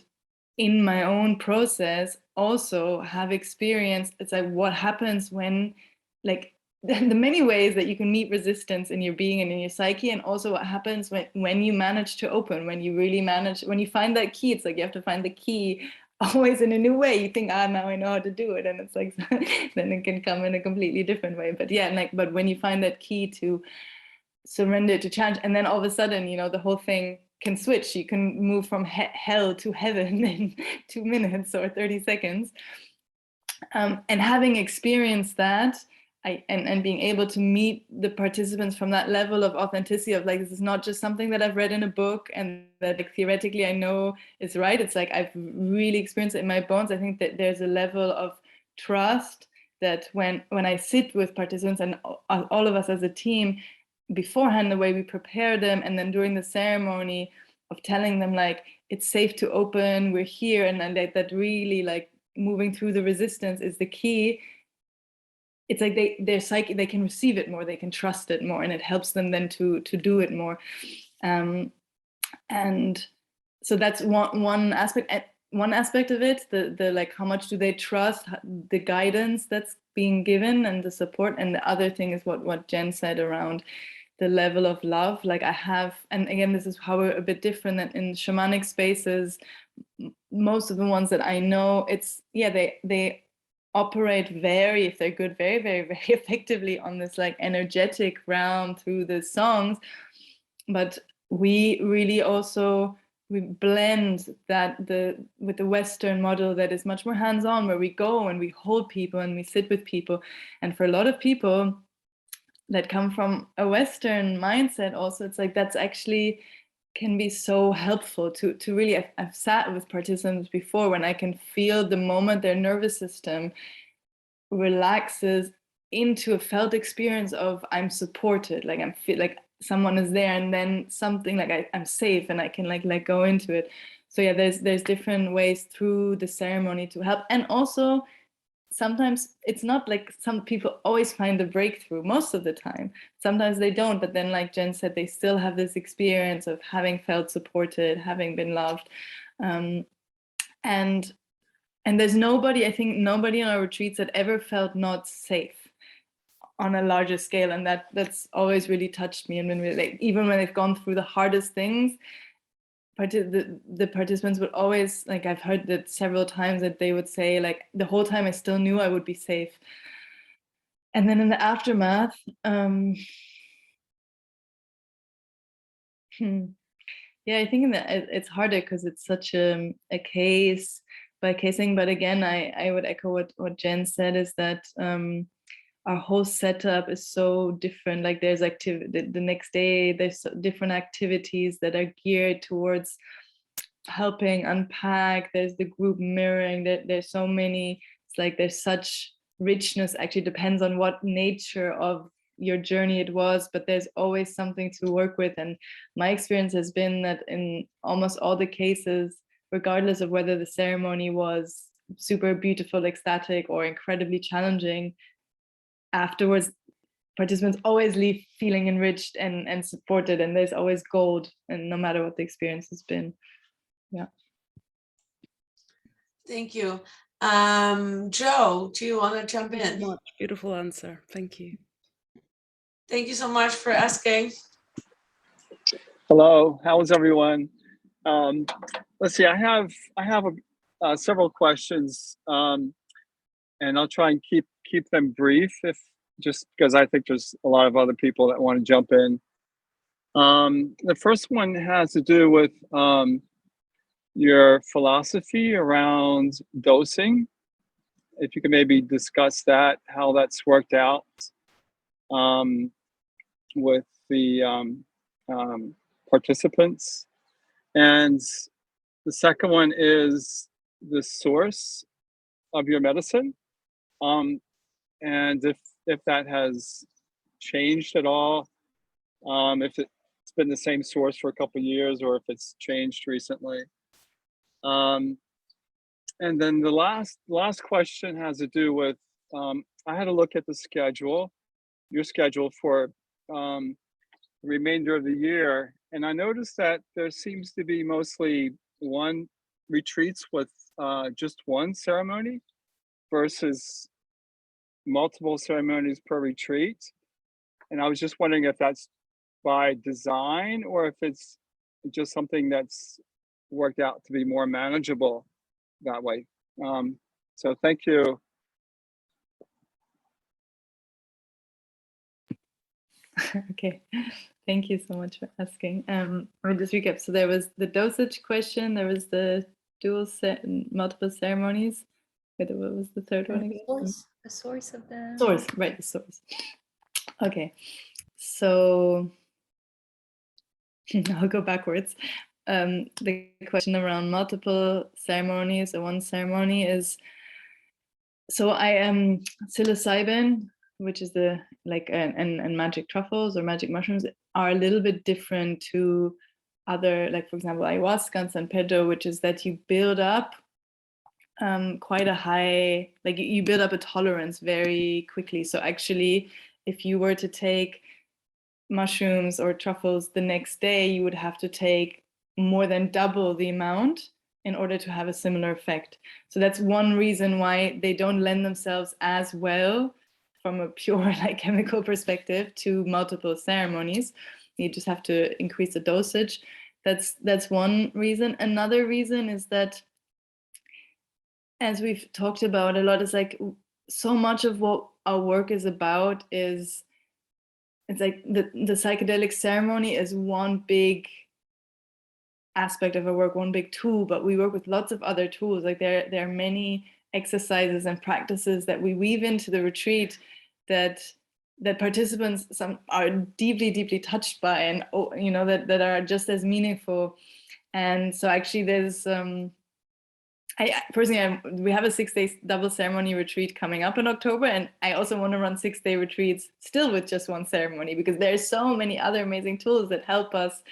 in my own process also have experienced, it's like what happens when, like, the many ways that you can meet resistance in your being and in your psyche, and also what happens when you manage to open, when you really manage, when you find that key. It's like you have to find the key always in a new way. You think, now I know how to do it, and it's like then it can come in a completely different way. But yeah, like, but when you find that key to surrender, to challenge, and then all of a sudden, you know, the whole thing can switch. You can move from hell to heaven in 2 minutes or 30 seconds. And having experienced that, and being able to meet the participants from that level of authenticity of like, this is not just something that I've read in a book and that like theoretically I know is right. It's like I've really experienced it in my bones. I think that there's a level of trust that when I sit with participants and all of us as a team, beforehand, the way we prepare them, and then during the ceremony of telling them like it's safe to open, we're here, and then that really like moving through the resistance is the key. It's like their psyche, they can receive it more, they can trust it more, and it helps them then to do it more. And so that's one aspect. One aspect of it, the like how much do they trust the guidance that's being given and the support. And the other thing is what Jen said around the level of love. Like I have, and again, this is how we're a bit different than in shamanic spaces. Most of the ones that I know, it's, yeah, they operate if they're good, very, very, very effectively on this like energetic realm through the songs. But we really also, we blend that with the Western model that is much more hands-on, where we go and we hold people and we sit with people. And for a lot of people that come from a Western mindset also, it's like that's actually can be so helpful to really, I've sat with participants before when I can feel the moment their nervous system relaxes into a felt experience of I'm supported, like I feel like someone is there, and then something like I'm safe and I can like go into it. So yeah, there's different ways through the ceremony to help. And also sometimes it's not like some people always find the breakthrough most of the time. Sometimes they don't, but then like Jen said, they still have this experience of having felt supported, having been loved. And there's nobody, I think nobody in our retreats that ever felt not safe on a larger scale. And that's always really touched me. And when we, like, even when they've gone through the hardest things, the participants would always, like, I've heard that several times, that they would say, like, the whole time I still knew I would be safe. And then in the aftermath, yeah, I think it's harder because it's such a case by case thing. But again, I would echo what Jen said, is that our whole setup is so different. Like, there's the next day, there's different activities that are geared towards helping unpack. There's the group mirroring. There's so many. It's like there's such richness. Actually, depends on what nature of your journey it was, but there's always something to work with. And my experience has been that in almost all the cases, regardless of whether the ceremony was super beautiful, ecstatic, or incredibly challenging, afterwards participants always leave feeling enriched and supported, and there's always gold, and no matter what the experience has been. Yeah. Thank you. Joe, do you want to jump in? Beautiful answer. Thank you. Thank you so much for asking. Hello, how is everyone? Let's see, I have several questions, and I'll try and keep them brief, just because I think there's a lot of other people that want to jump in. The first one has to do with your philosophy around dosing. If you could maybe discuss that, how that's worked out with the participants. And the second one is the source of your medicine, and if that has changed at all, if it's been the same source for a couple of years, or if it's changed recently. And then the last question has to do with, I had a look at the schedule, your schedule for the remainder of the year, and I noticed that there seems to be mostly one retreats with just one ceremony versus multiple ceremonies per retreat. And I was just wondering if that's by design, or if it's just something that's worked out to be more manageable that way. So thank you. Okay, thank you so much for asking. Let me just recap. So there was the dosage question, there was the multiple ceremonies. Wait, what was the third one again? The source of the source, right? The source. Okay, so I'll go backwards. The question around multiple ceremonies or one ceremony is, so I am psilocybin, which is the and magic truffles or magic mushrooms are a little bit different to other, like, for example, ayahuasca and San Pedro, which is that you build up quite a high, like you build up a tolerance very quickly. So actually, if you were to take mushrooms or truffles the next day, you would have to take more than double the amount in order to have a similar effect. So that's one reason why they don't lend themselves as well from a pure chemical perspective to multiple ceremonies. You just have to increase the dosage. That's one reason. Another reason is that, as we've talked about a lot, is like so much of what our work is about is, it's like the psychedelic ceremony is one big aspect of our work, one big tool, but we work with lots of other tools. Like there are many exercises and practices that we weave into the retreat that participants some are deeply touched by, and that are just as meaningful. And so actually there's I personally, we have a 6-day double ceremony retreat coming up in October, and I also want to run 6-day retreats still with just one ceremony, because there's so many other amazing tools that help us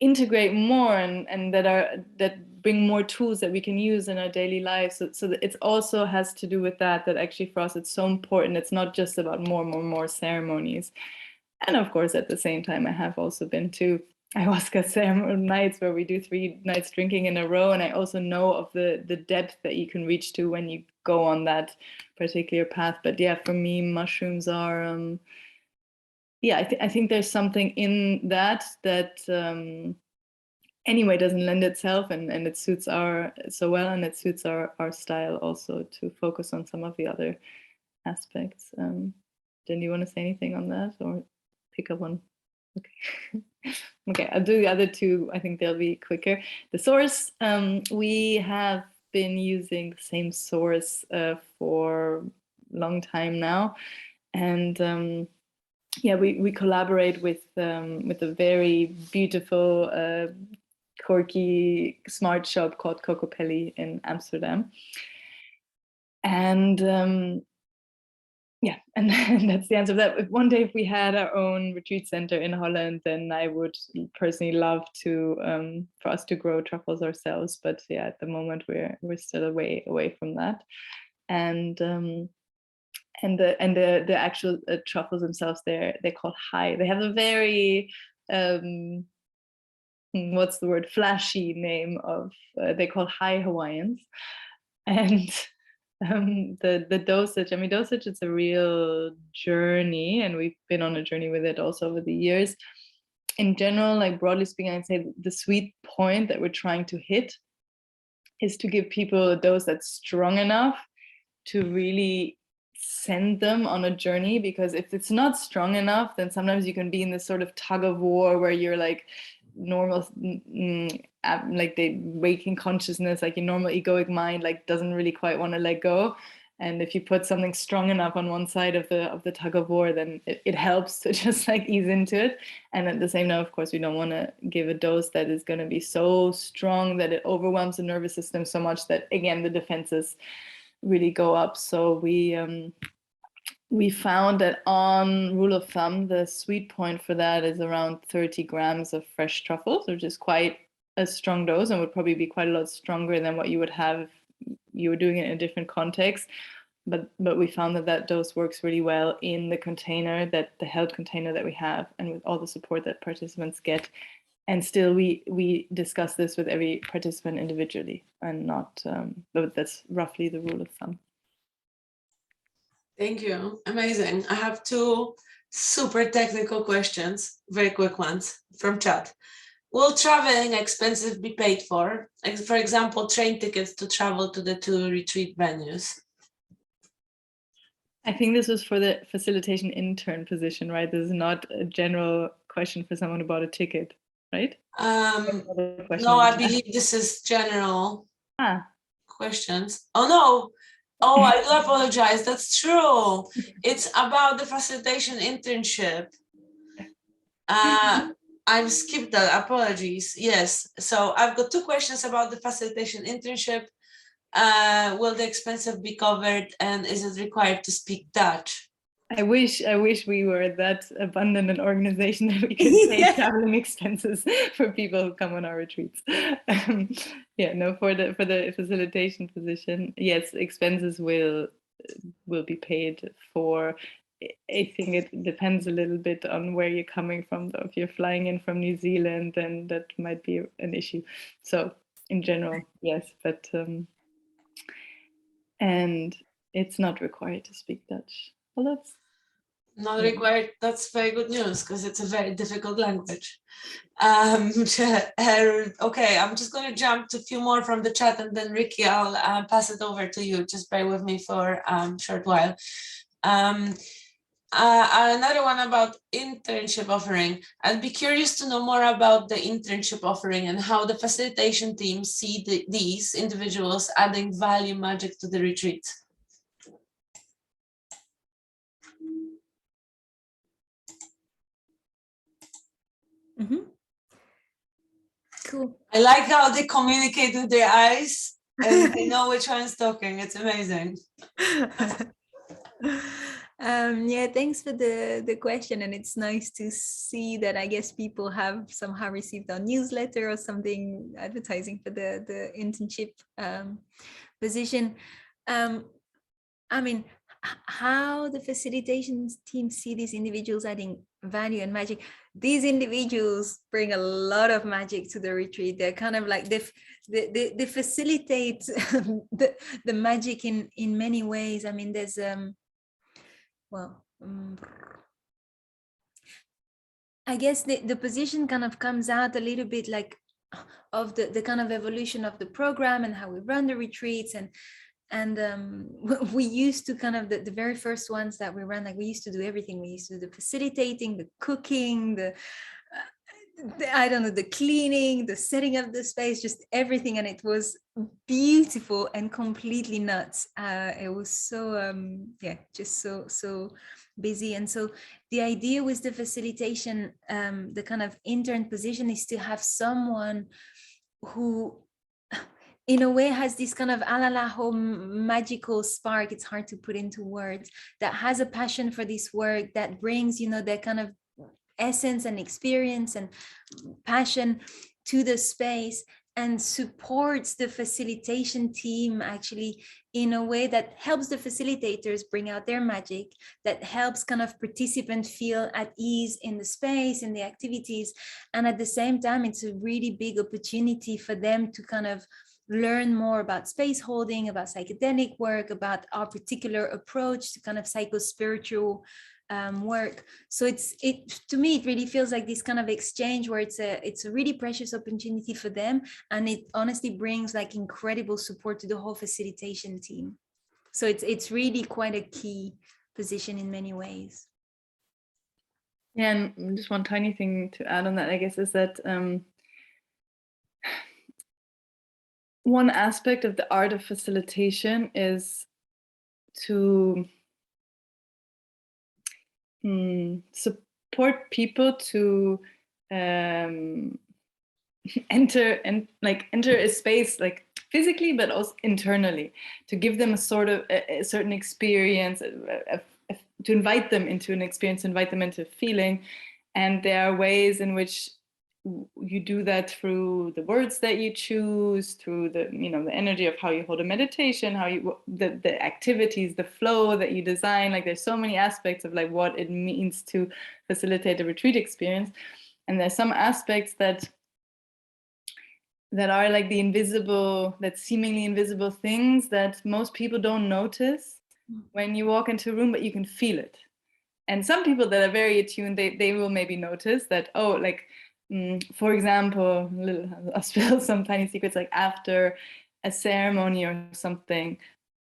integrate more and that bring more tools that we can use in our daily lives. So that it also has to do with that actually for us it's so important. It's not just about more ceremonies. And of course, at the same time, I have also been to ayahuasca ceremony nights where we do 3 nights drinking in a row. And I also know of the depth that you can reach to when you go on that particular path. But yeah, for me, mushrooms are, I think there's something in that anyway doesn't lend itself and it suits our style also to focus on some of the other aspects. Jen, do you want to say anything on that or pick up one? Okay, I'll do the other 2. I think they'll be quicker. The source, we have been using the same source for a long time now, and we collaborate with a very beautiful, quirky, smart shop called Cocopelli in Amsterdam, and and that's the answer to that. If one day if we had our own retreat center in Holland, then I would personally love to for us to grow truffles ourselves. But yeah, at the moment we're still away from that. And the actual truffles themselves, they're called high. They have a very what's the word, flashy name of they're called high Hawaiians. And the dosage, dosage is a real journey, and we've been on a journey with it also over the years. In general, like broadly speaking, I'd say the sweet point that we're trying to hit is to give people a dose that's strong enough to really send them on a journey, because if it's not strong enough, then sometimes you can be in this sort of tug of war where you're like normal, like the waking consciousness, like your normal egoic mind, like doesn't really quite want to let go. And if you put something strong enough on one side of the tug of war, then it helps to just like ease into it. And at the same time, of course, we don't want to give a dose that is going to be so strong that it overwhelms the nervous system so much that, again, the defenses really go up. So we found that, on rule of thumb, the sweet point for that is around 30 grams of fresh truffles, which is quite a strong dose and would probably be quite a lot stronger than what you would have if you were doing it in a different context. But we found that dose works really well in the container, that the held container that we have, and with all the support that participants get. And still, we discuss this with every participant individually, and not, but that's roughly the rule of thumb. Thank you. Amazing. I have 2 super technical questions, very quick ones from chat. Will traveling expenses be paid for? For example, train tickets to travel to the 2 retreat venues. I think this was for the facilitation intern position, right? This is not a general question for someone who bought a ticket, right? No, I believe this is general questions. Oh, no. Oh, I do apologize. That's true. It's about the facilitation internship. I've skipped that. Apologies. Yes. So I've got 2 questions about the facilitation internship. Will the expenses be covered, and is it required to speak Dutch? I wish we were that abundant an organization that we could pay traveling expenses for people who come on our retreats. For the facilitation position, yes, expenses will be paid for. I think it depends a little bit on where you're coming from, though. If you're flying in from New Zealand, then that might be an issue. So in general, yes, but and it's not required to speak Dutch. Well, that's not required. That's very good news, because it's a very difficult language. Okay, I'm just going to jump to a few more from the chat, and then Ricky, I'll pass it over to you. Just bear with me for a short while. Another one about internship offering. I'd be curious to know more about the internship offering and how the facilitation team see these individuals adding value magic to the retreat. Mm-hmm. Cool. I like how they communicate with their eyes and they know which one's talking. It's amazing. Yeah, thanks for the question. And it's nice to see that I guess people have somehow received our newsletter or something advertising for the internship position. I mean, how the facilitation team see these individuals adding value and magic. These individuals bring a lot of magic to the retreat. They're kind of like they facilitate the magic in many ways. I mean, there's I guess the position kind of comes out a little bit like of the kind of evolution of the program and how we run the retreats, and we used to kind of the very first ones that we ran, like we used to do everything. We used to do the facilitating, the cooking, the I don't know, the cleaning, the setting up the space, just everything. And it was beautiful and completely nuts. It was so, just so busy. And so the idea with the facilitation, the kind of intern position is to have someone who in a way has this kind of Alalaho magical spark. It's hard to put into words, that has a passion for this work, that brings, that kind of essence and experience and passion to the space, and supports the facilitation team actually in a way that helps the facilitators bring out their magic, that helps kind of participants feel at ease in the space, in the activities. And at the same time, it's a really big opportunity for them to kind of learn more about space holding, about psychedelic work, about our particular approach to kind of psycho-spiritual work. So to me, it really feels like this kind of exchange where it's a really precious opportunity for them, and it honestly brings like incredible support to the whole facilitation team. So it's really quite a key position in many ways. Yeah, and just one tiny thing to add on that, I guess, is that one aspect of the art of facilitation is to support people to enter a space, like physically, but also internally, to give them a sort of a certain experience, to invite them into an experience, invite them into feeling. And there are ways in which you do that through the words that you choose, through the the energy of how you hold a meditation, how you the activities, the flow that you design. Like there's so many aspects of like what it means to facilitate a retreat experience. And there's some aspects that are like the invisible, that seemingly invisible things that most people don't notice when you walk into a room, but you can feel it. And some people that are very attuned, they will maybe notice that, oh, like for example, I'll spill some tiny secrets, like after a ceremony or something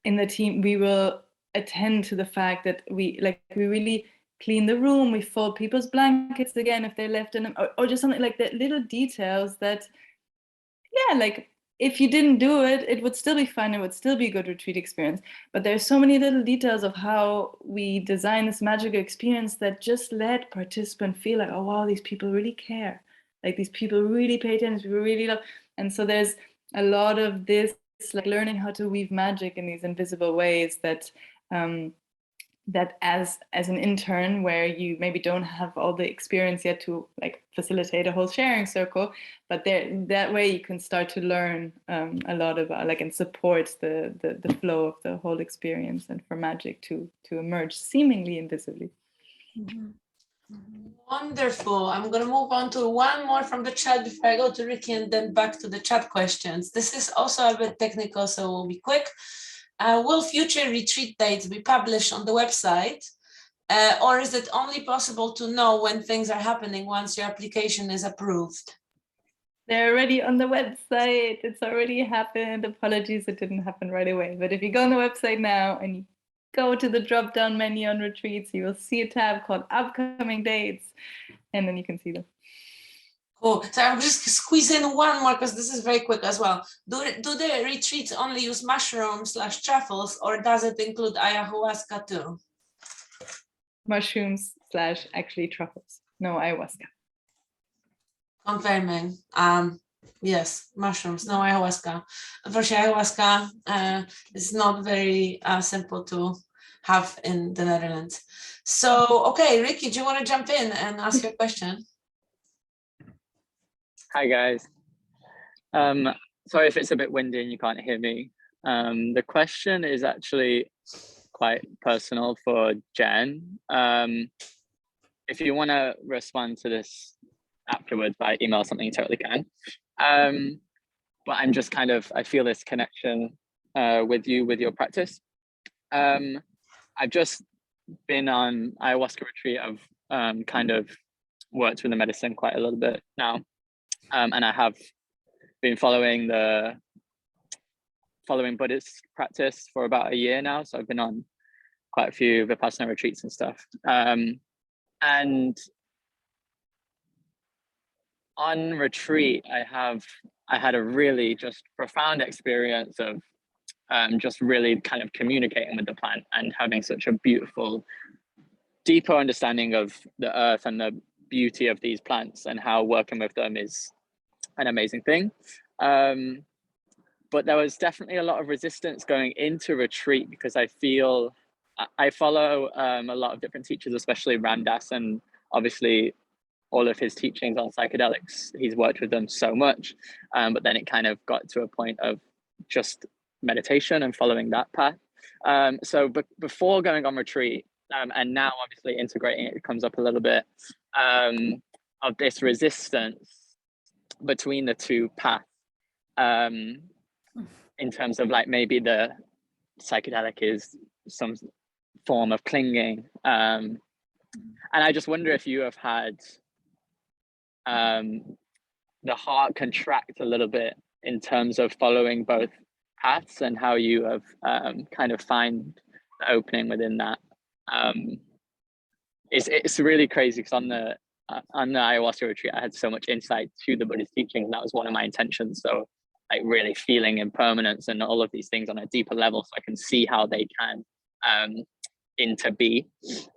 in the team, we will attend to the fact that we really clean the room, we fold people's blankets again if they left in them, or just something like that, little details that, yeah, like if you didn't do it, it would still be fun, it would still be a good retreat experience. But there's so many little details of how we design this magical experience that just let participants feel like, oh wow, these people really care. Like these people really pay attention, people really love. And so there's a lot of this, like learning how to weave magic in these invisible ways that that as an intern, where you maybe don't have all the experience yet to like facilitate a whole sharing circle, but that way you can start to learn a lot about and support the flow of the whole experience, and for magic to emerge seemingly invisibly. Mm-hmm. Wonderful. I'm going to move on to one more from the chat before I go to Ricky, and then back to the chat questions. This is also a bit technical, so we'll be quick. Will future retreat dates be published on the website, or is it only possible to know when things are happening once your application is approved? They're already on the website. It's already happened. Apologies, it didn't happen right away. But if you go on the website now and you go to the drop-down menu on retreats, you will see a tab called upcoming dates, and then you can see them. Cool. So I'll just squeeze in one more, because this is very quick as well. Do the retreats only use mushrooms/truffles, or does it include ayahuasca too? Mushrooms / actually truffles. No ayahuasca. Confirming. Yes, mushrooms, no ayahuasca. Unfortunately, ayahuasca is not very simple to have in the Netherlands. So, okay, Ricky, do you want to jump in and ask your question? Hi guys. Sorry if it's a bit windy and you can't hear me. The question is actually quite personal for Jen. If you want to respond to this afterwards by email or something, you totally can. But I'm just kind of, I feel this connection with you, with your practice. I've just been on ayahuasca retreat. I've kind of worked with the medicine quite a little bit now. And I have been following Buddhist practice for about a year now. So I've been on quite a few Vipassana retreats and stuff. And on retreat, I had a really just profound experience of just really kind of communicating with the plant and having such a beautiful, deeper understanding of the earth and the beauty of these plants and how working with them is an amazing thing. But there was definitely a lot of resistance going into retreat because I feel I follow a lot of different teachers, especially Ram Dass, and obviously all of his teachings on psychedelics, he's worked with them so much. But then it kind of got to a point of just meditation and following that path. So before going on retreat, and now obviously integrating it, comes up a little bit of this resistance between the two paths, in terms of like maybe the psychedelic is some form of clinging, and I just wonder if you have had the heart contract a little bit in terms of following both paths and how you have kind of find the opening within that. It's really crazy because on the ayahuasca retreat, I had so much insight to the Buddhist teachings, and that was one of my intentions. So like really feeling impermanence and all of these things on a deeper level, so I can see how they can interbe.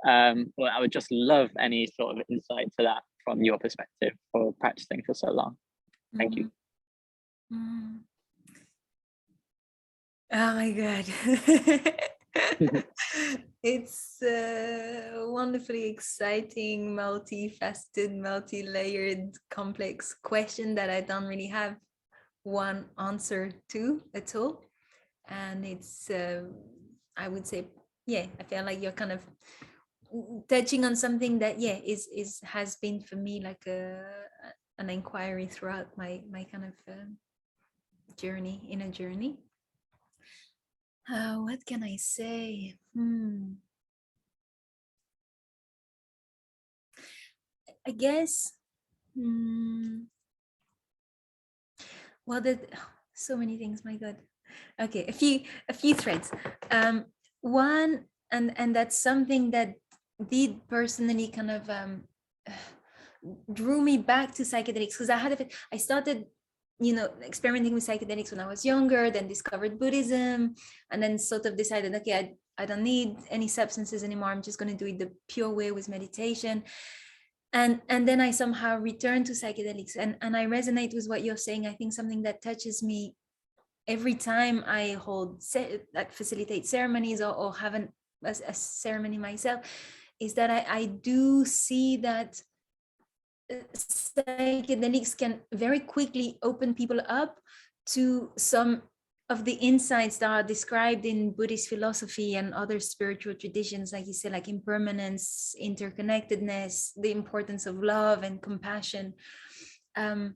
But I would just love any sort of insight to that from your perspective for practicing for so long. Thank you. Mm. Oh my God. It's a wonderfully exciting, multifaceted, multi-layered, complex question that I don't really have one answer to at all. And it's, I would say, yeah, I feel like you're kind of touching on something that, yeah, has been for me like an inquiry throughout my kind of inner journey. What can I say? I guess, well, so many things, my God. Okay, a few threads. One, and that's something that did personally kind of drew me back to psychedelics, because I started, experimenting with psychedelics when I was younger, then discovered Buddhism, and then sort of decided, okay, I don't need any substances anymore. I'm just going to do it the pure way with meditation. And then I somehow returned to psychedelics, and I resonate with what you're saying. I think something that touches me every time I facilitate ceremonies or have a ceremony myself is that I do see that psychedelics can very quickly open people up to some of the insights that are described in Buddhist philosophy and other spiritual traditions, like you said, like impermanence, interconnectedness, the importance of love and compassion. And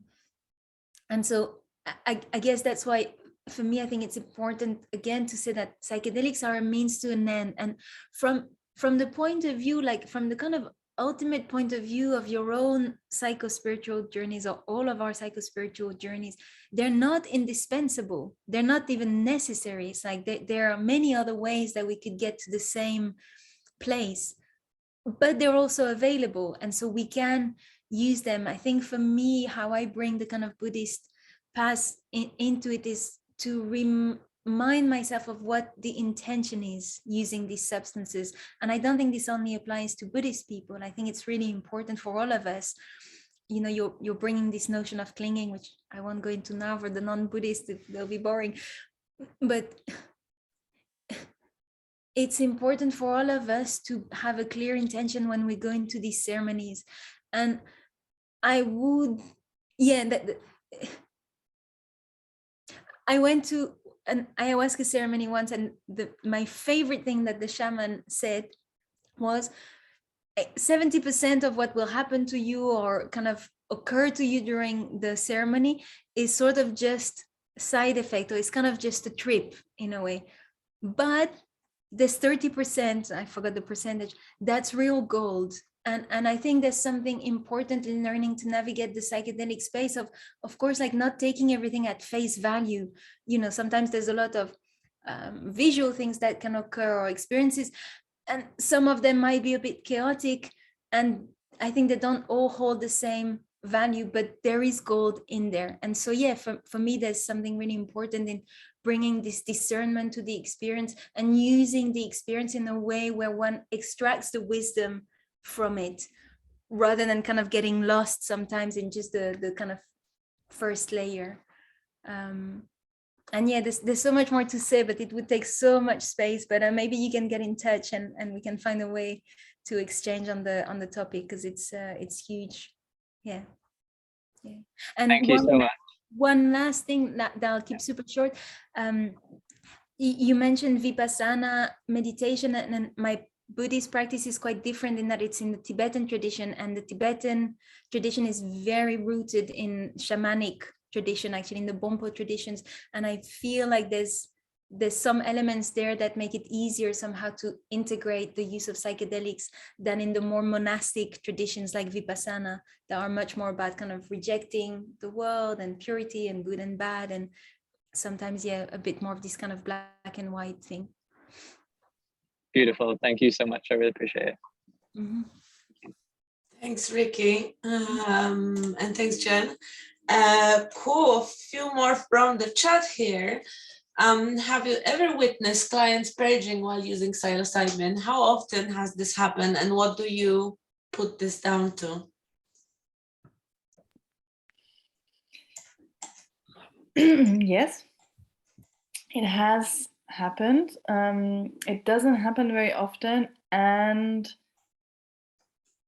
so I guess that's why, for me, I think it's important, again, to say that psychedelics are a means to an end. And from the point of view, like from the kind of ultimate point of view of your own psycho-spiritual journeys, or all of our psycho-spiritual journeys, they're not indispensable. They're not even necessary. It's like there are many other ways that we could get to the same place, but they're also available. And so we can use them. I think for me, how I bring the kind of Buddhist path into it is to remind myself of what the intention is using these substances. And I don't think this only applies to Buddhist people. I think it's really important for all of us. You're bringing this notion of clinging, which I won't go into now for the non-Buddhist, they'll be boring. But it's important for all of us to have a clear intention when we go into these ceremonies. And I would, yeah, I went to an ayahuasca ceremony once, and my favorite thing that the shaman said was 70% of what will happen to you or kind of occur to you during the ceremony is sort of just side effect, or it's kind of just a trip in a way. But this 30%, I forgot the percentage, that's real gold. And I think there's something important in learning to navigate the psychedelic space of course, like not taking everything at face value. You know, sometimes there's a lot of visual things that can occur or experiences, and some of them might be a bit chaotic, and I think they don't all hold the same value, but there is gold in there. And so yeah, for me, there's something really important in bringing this discernment to the experience and using the experience in a way where one extracts the wisdom from it, rather than kind of getting lost sometimes in just the kind of first layer. And yeah, there's so much more to say, but it would take so much space. But maybe you can get in touch and we can find a way to exchange on the topic, because it's huge. Yeah. And Thank you so much. One last thing that I'll keep super short. You mentioned Vipassana meditation, and my Buddhist practice is quite different in that it's in the Tibetan tradition, and the Tibetan tradition is very rooted in shamanic tradition, actually in the Bonpo traditions. And I feel like there's some elements there that make it easier somehow to integrate the use of psychedelics than in the more monastic traditions like Vipassana, that are much more about kind of rejecting the world and purity and good and bad, and sometimes, yeah, a bit more of this kind of black and white thing. Beautiful. Thank you so much. I really appreciate it. Mm-hmm. Thanks, Ricky. And thanks, Jen. Cool. A few more from the chat here. Have you ever witnessed clients purging while using psilocybin? How often has this happened, and what do you put this down to? Yes, it has happened. It doesn't happen very often, and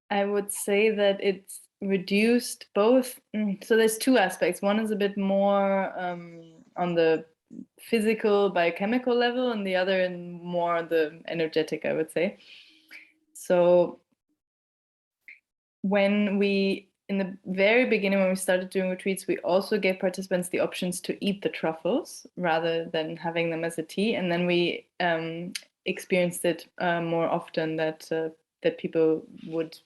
I would say that it's reduced both. So there's two aspects. One is a bit more on the physical biochemical level, and the other more on the energetic, I would say. So when we, in the very beginning, when we started doing retreats, we also gave participants the options to eat the truffles rather than having them as a tea. And then we experienced it more often that people would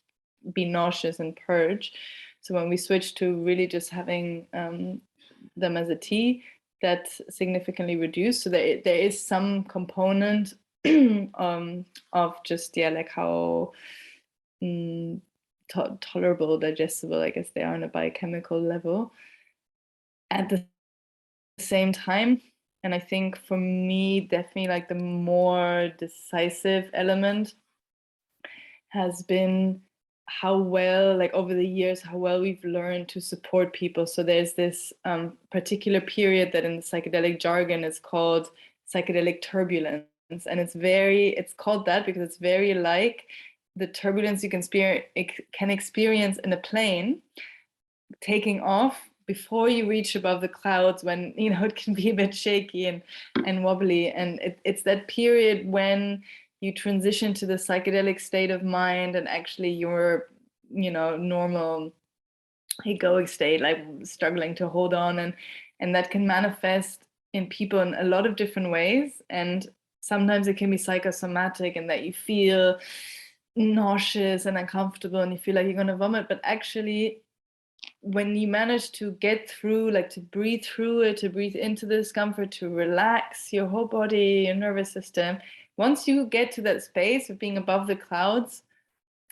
be nauseous and purge. So when we switched to really just having them as a tea, that significantly reduced. So there is some component of just, yeah, like how tolerable, digestible, I guess they are on a biochemical level. At the same time, and I think for me, definitely like the more decisive element has been how well, like over the years, how well we've learned to support people. So there's this particular period that in the psychedelic jargon is called psychedelic turbulence. And it's called that because it's very like the turbulence you can experience in a plane taking off before you reach above the clouds, when, you know, it can be a bit shaky and wobbly. And it's that period when you transition to the psychedelic state of mind and actually your, you know, normal egoic state, like struggling to hold on. And that can manifest in people in a lot of different ways. And sometimes it can be psychosomatic, and that you feel nauseous and uncomfortable and you feel like you're going to vomit. But actually, when you manage to get through, like to breathe through it, to breathe into the discomfort, to relax your whole body, your nervous system, once you get to that space of being above the clouds,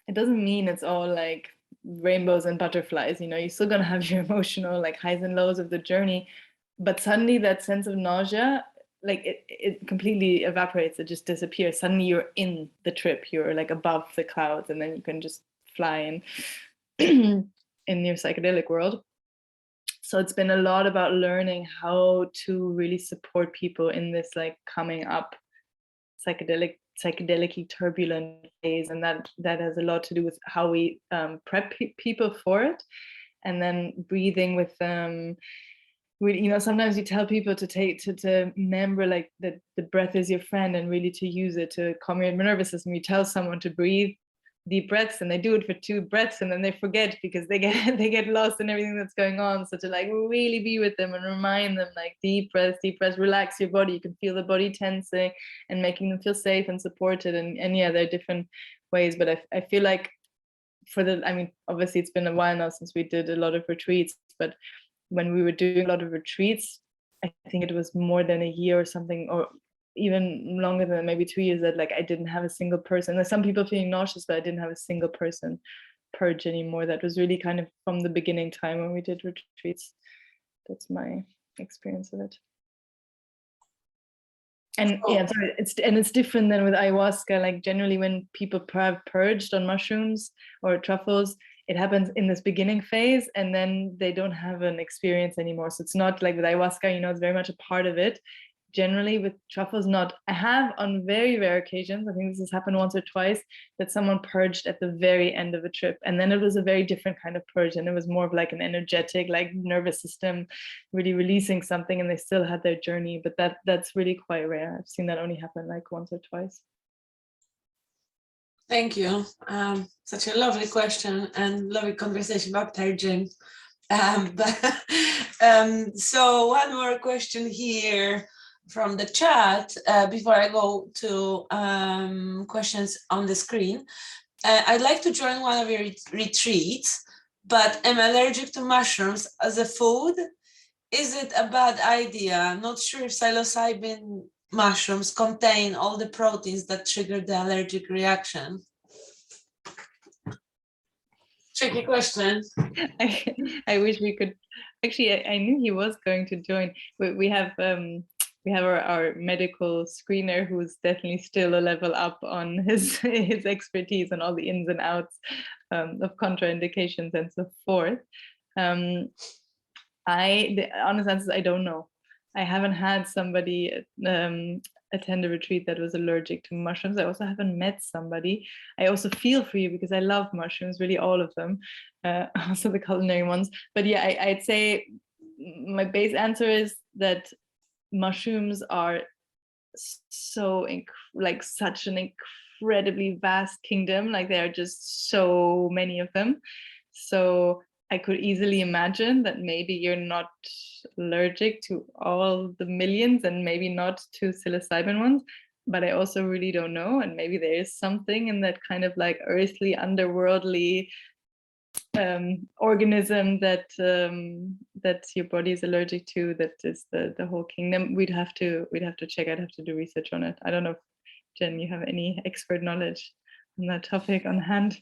it doesn't mean it's all like rainbows and butterflies. You know, you're still going to have your emotional like highs and lows of the journey, but suddenly that sense of nausea, like it completely evaporates. It just disappears. Suddenly you're in the trip, you're like above the clouds, and then you can just fly in in your psychedelic world. So it's been a lot about learning how to really support people in this like coming up psychedelic psychedelically turbulent phase, and that has a lot to do with how we prep people for it. And then breathing with them. Sometimes you tell people to remember like that the breath is your friend, and really to use it to calm your nervous system. You tell someone to breathe deep breaths, and they do it for 2 breaths, and then they forget because they get lost in everything that's going on. So to like really be with them and remind them, like deep breaths, relax your body. You can feel the body tensing and making them feel safe and supported. And yeah, there are different ways, but I feel like obviously it's been a while now since we did a lot of retreats, but when we were doing a lot of retreats, I think it was more than a year or something, or even longer than maybe 2 years, that like I didn't have a single person. There's some people feeling nauseous, but I didn't have a single person purge anymore. That was really kind of from the beginning time when we did retreats. That's my experience of it. And yeah, sorry, it's different than with ayahuasca. Like generally when people have purged on mushrooms or truffles, it happens in this beginning phase, and then they don't have an experience anymore. So it's not like with ayahuasca, it's very much a part of it. Generally with truffles, not. I have on very rare occasions, I think this has happened once or twice, that someone purged at the very end of a trip, and then it was a very different kind of purge, and it was more of like an energetic, like nervous system really releasing something, and they still had their journey. But that's really quite rare. I've seen that only happen like once or twice. Thank you. Such a lovely question and lovely conversation about purging. So one more question here from the chat before I go to questions on the screen. I'd like to join one of your retreats, but am allergic to mushrooms as a food. Is it a bad idea? Not sure if psilocybin mushrooms contain all the proteins that trigger the allergic reaction. Tricky question. I wish we could. Actually, I knew he was going to join. We have our medical screener, who's definitely still a level up on his expertise and all the ins and outs of contraindications and so forth. The honest answer is I don't know. I haven't had somebody attend a retreat that was allergic to mushrooms. I also haven't met somebody. I also feel for you because I love mushrooms, really all of them, also the culinary ones. But yeah, I'd say my base answer is that mushrooms are so like such an incredibly vast kingdom. Like there are just so many of them. So I could easily imagine that maybe you're not allergic to all the millions, and maybe not to psilocybin ones, but I also really don't know. And maybe there is something in that kind of like earthly, underworldly organism that your body is allergic to, that is the whole kingdom. We'd have to check. I'd have to do research on it. I don't know if, Jen, you have any expert knowledge on that topic on hand.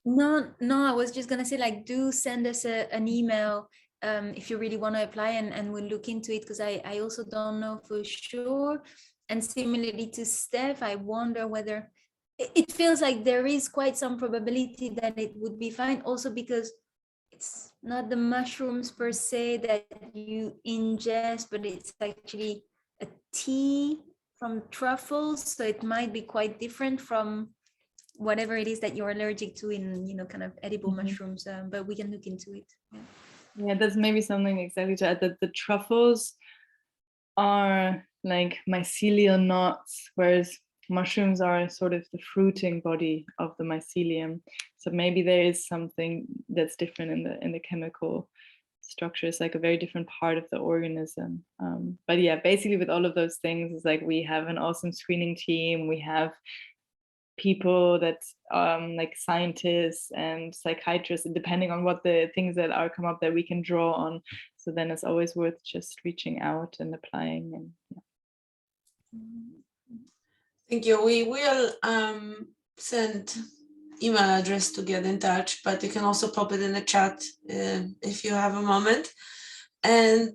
No, I was just gonna say, like, do send us an email if you really want to apply, and we'll look into it, because I also don't know for sure. And similarly to Steph, I wonder whether it feels like there is quite some probability that it would be fine, also because it's not the mushrooms per se that you ingest, but it's actually a tea from truffles, so it might be quite different from whatever it is that you're allergic to in, kind of edible mushrooms, but we can look into it. Yeah, that's maybe something exactly to add, that the truffles are like mycelial knots, whereas mushrooms are sort of the fruiting body of the mycelium. So maybe there is something that's different in the chemical structure. It's like a very different part of the organism. But yeah, basically with all of those things, it's like we have an awesome screening team. We have people that like scientists and psychiatrists, and depending on what the things that are come up that we can draw on. So then it's always worth just reaching out and applying. And yeah. Thank you. We will send email address to get in touch, but you can also pop it in the chat if you have a moment. And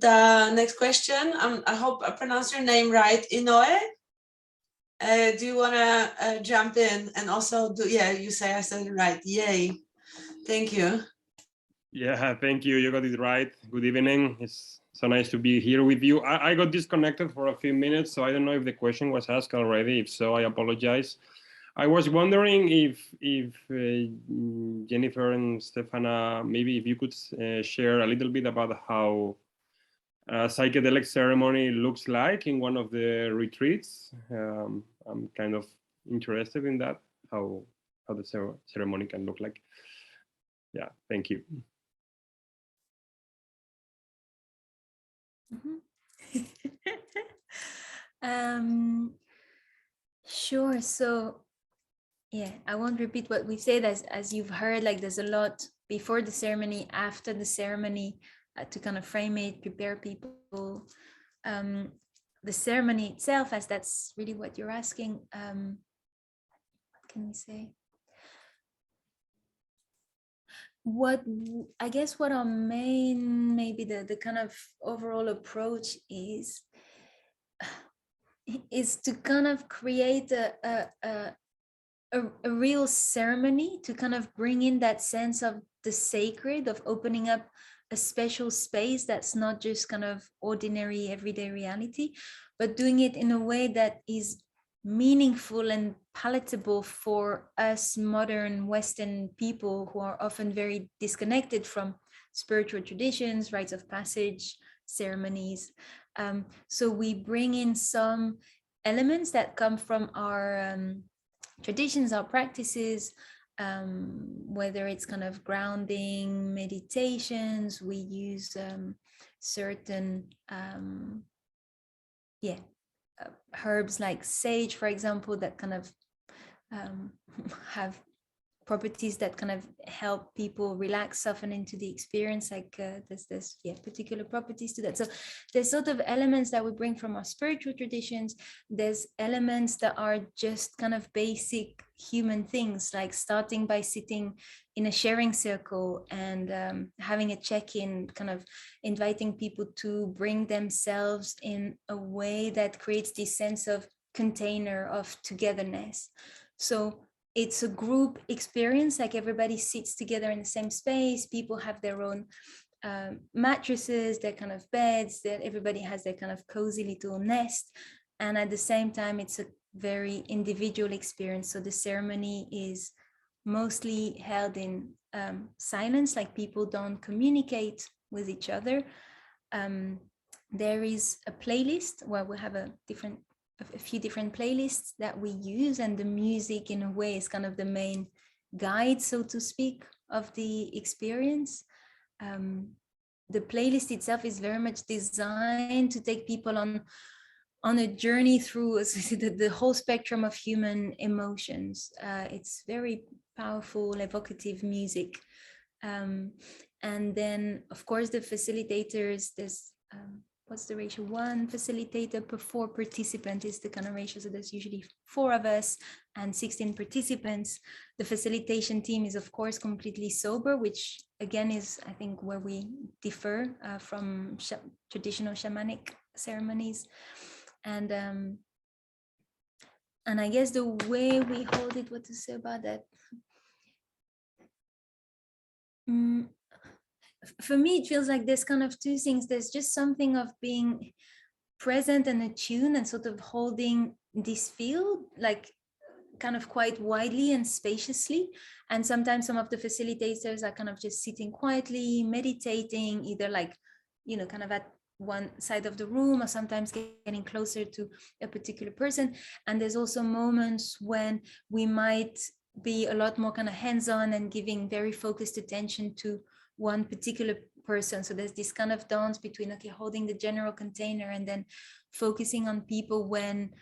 next question, I hope I pronounced your name right, Inoue. Do you want to jump in and also you say I said it right. Yay. Thank you. Yeah, thank you. You got it right. Good evening. It's So nice to be here with you. I got disconnected for a few minutes, so I don't know if the question was asked already. If so, I apologize. I was wondering if Jennifer and Stefana, maybe if you could share a little bit about how a psychedelic ceremony looks like in one of the retreats. I'm kind of interested in that, how the ceremony can look like. Yeah, thank you. Sure. So yeah, I won't repeat what we've said. As you've heard, like there's a lot before the ceremony, after the ceremony, to kind of frame it, prepare people. The ceremony itself, as that's really what you're asking, what can we say? What I guess what our main, maybe the kind of overall approach is to kind of create a real ceremony to kind of bring in that sense of the sacred, of opening up a special space that's not just kind of ordinary everyday reality, but doing it in a way that is meaningful and palatable for us modern Western people who are often very disconnected from spiritual traditions, rites of passage, ceremonies. So we bring in some elements that come from our traditions, our practices, whether it's kind of grounding, meditations. We use certain herbs like sage, for example, that kind of have properties that kind of help people relax, soften into the experience. Like there's particular properties to that. So there's sort of elements that we bring from our spiritual traditions. There's elements that are just kind of basic human things, like starting by sitting in a sharing circle and having a check-in, kind of inviting people to bring themselves in a way that creates this sense of container of togetherness. So it's a group experience, like everybody sits together in the same space. People have their own mattresses, their kind of beds, that everybody has their kind of cozy little nest. And at the same time, it's a very individual experience. So the ceremony is mostly held in silence, like people don't communicate with each other. There is a playlist where we have a few different playlists that we use, and the music in a way is kind of the main guide, so to speak, of the experience. The playlist itself is very much designed to take people on a journey through the whole spectrum of human emotions. It's very powerful, evocative music. And then, of course, the facilitators, there's what's the ratio? 1 facilitator per 4 participants is the kind of ratio. So there's usually 4 of us and 16 participants. The facilitation team is, of course, completely sober, which again is, I think, where we differ from traditional shamanic ceremonies. And I guess the way we hold it, what to say about that? For me, it feels like there's kind of 2 things. There's just something of being present and attuned and sort of holding this field, like kind of quite widely and spaciously. And sometimes some of the facilitators are kind of just sitting quietly, meditating, either like, kind of at one side of the room, or sometimes getting closer to a particular person. And there's also moments when we might be a lot more kind of hands-on and giving very focused attention to one particular person. So there's this kind of dance between, okay, holding the general container and then focusing on people when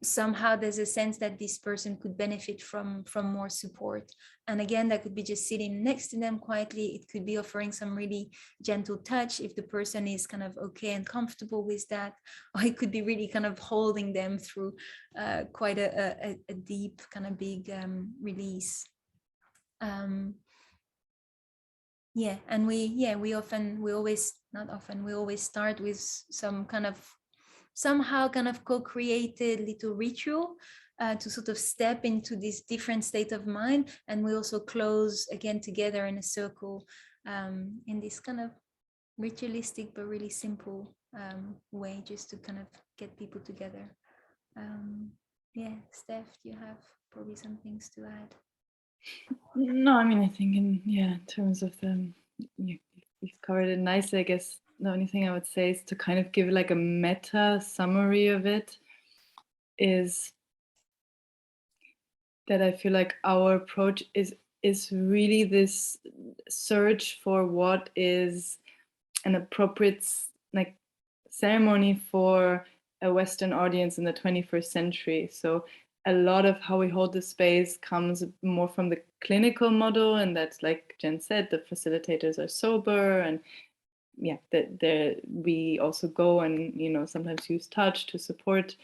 somehow there's a sense that this person could benefit from more support. And again, that could be just sitting next to them quietly. It could be offering some really gentle touch if the person is kind of okay and comfortable with that, or it could be really kind of holding them through quite a deep kind of big release. And we always start with some kind of somehow kind of co-created little ritual to sort of step into this different state of mind. And we also close again together in a circle in this kind of ritualistic but really simple way just to kind of get people together. Yeah, Steph, you have probably some things to add. No, I mean, I think in terms of you've covered it nicely. I guess the only thing I would say is to kind of give like a meta summary of it is that I feel like our approach is really this search for what is an appropriate like ceremony for a Western audience in the 21st century. So a lot of how we hold the space comes more from the clinical model, and that's like Jen said, the facilitators are sober, and yeah, we also go and sometimes use touch to support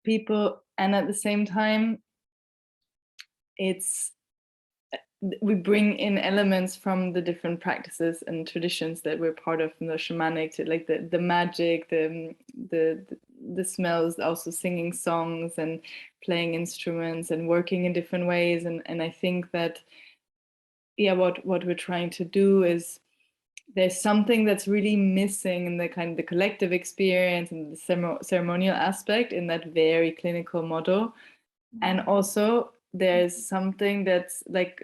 people, and at the same time, we bring in elements from the different practices and traditions that we're part of, from the shamanic to like the magic, the smells, also singing songs and playing instruments and working in different ways. And I think that, what we're trying to do is, there's something that's really missing in the kind of the collective experience and the ceremonial aspect in that very clinical model. And also there's something that's like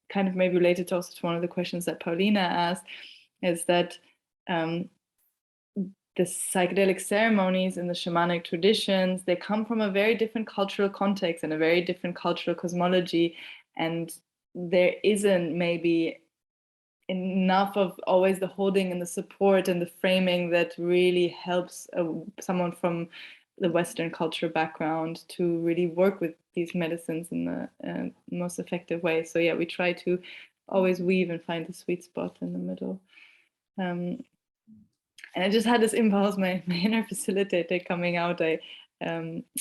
kind of maybe related to also to one of the questions that Paulina asked, is that the psychedelic ceremonies in the shamanic traditions, they come from a very different cultural context and a very different cultural cosmology, and there isn't maybe enough of always the holding and the support and the framing that really helps someone from the Western culture background to really work with these medicines in the most effective way. So yeah, we try to always weave and find the sweet spot in the middle. And I just had this impulse, my inner facilitator coming out. I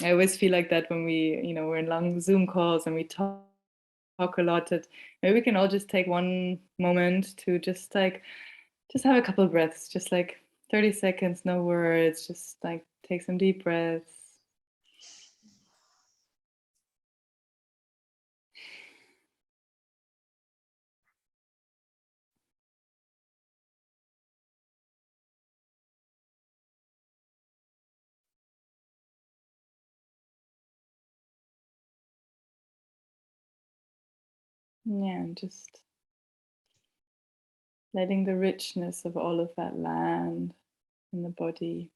always feel like that when we're in long Zoom calls and we talk a lot, that maybe we can all just take one moment to just have a couple of breaths, just like 30 seconds, no words, just like take some deep breaths. Yeah, and just letting the richness of all of that land in the body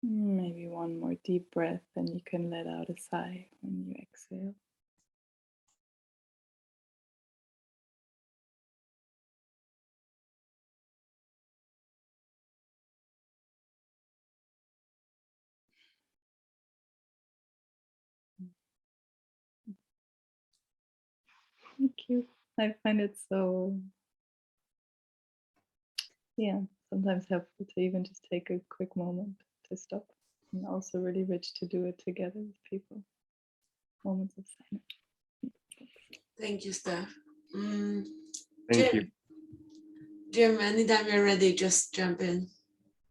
maybe one more deep breath, and you can let out a sigh when you exhale. Thank you. I find it so, sometimes helpful to even just take a quick moment to stop, and also really rich to do it together with people. Moments of silence. Thank you, Steph. Thank you. Jim, anytime you're ready, just jump in.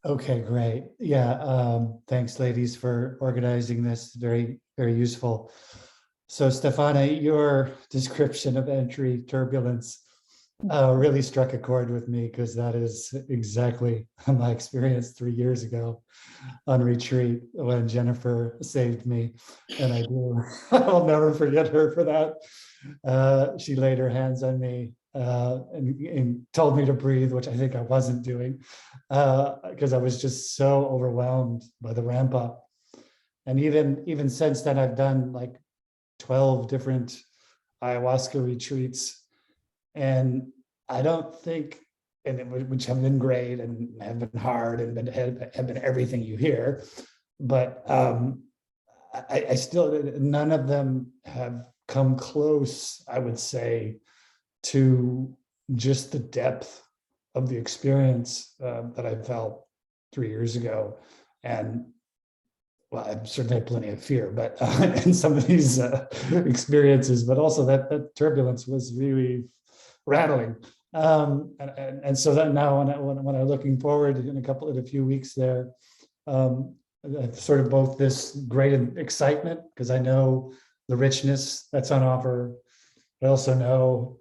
Okay, great. Yeah, thanks, ladies, for organizing this. Very, very useful. So, Stefana, your description of entry turbulence really struck a chord with me, because that is exactly my experience 3 years ago on retreat when Jennifer saved me. And I'll never forget her for that. She laid her hands on me and told me to breathe, which I think I wasn't doing, because I was just so overwhelmed by the ramp up. And even since then, I've done like 12 different ayahuasca retreats, and I don't think, which have been great and have been hard and have been everything you hear, but I still, none of them have come close, I would say, to just the depth of the experience that I felt 3 years ago. And well, I certainly had plenty of fear, but in some of these experiences, but also that turbulence was really rattling. And so that now when I'm looking forward in a few weeks there, sort of both this great excitement, because I know the richness that's on offer. I also know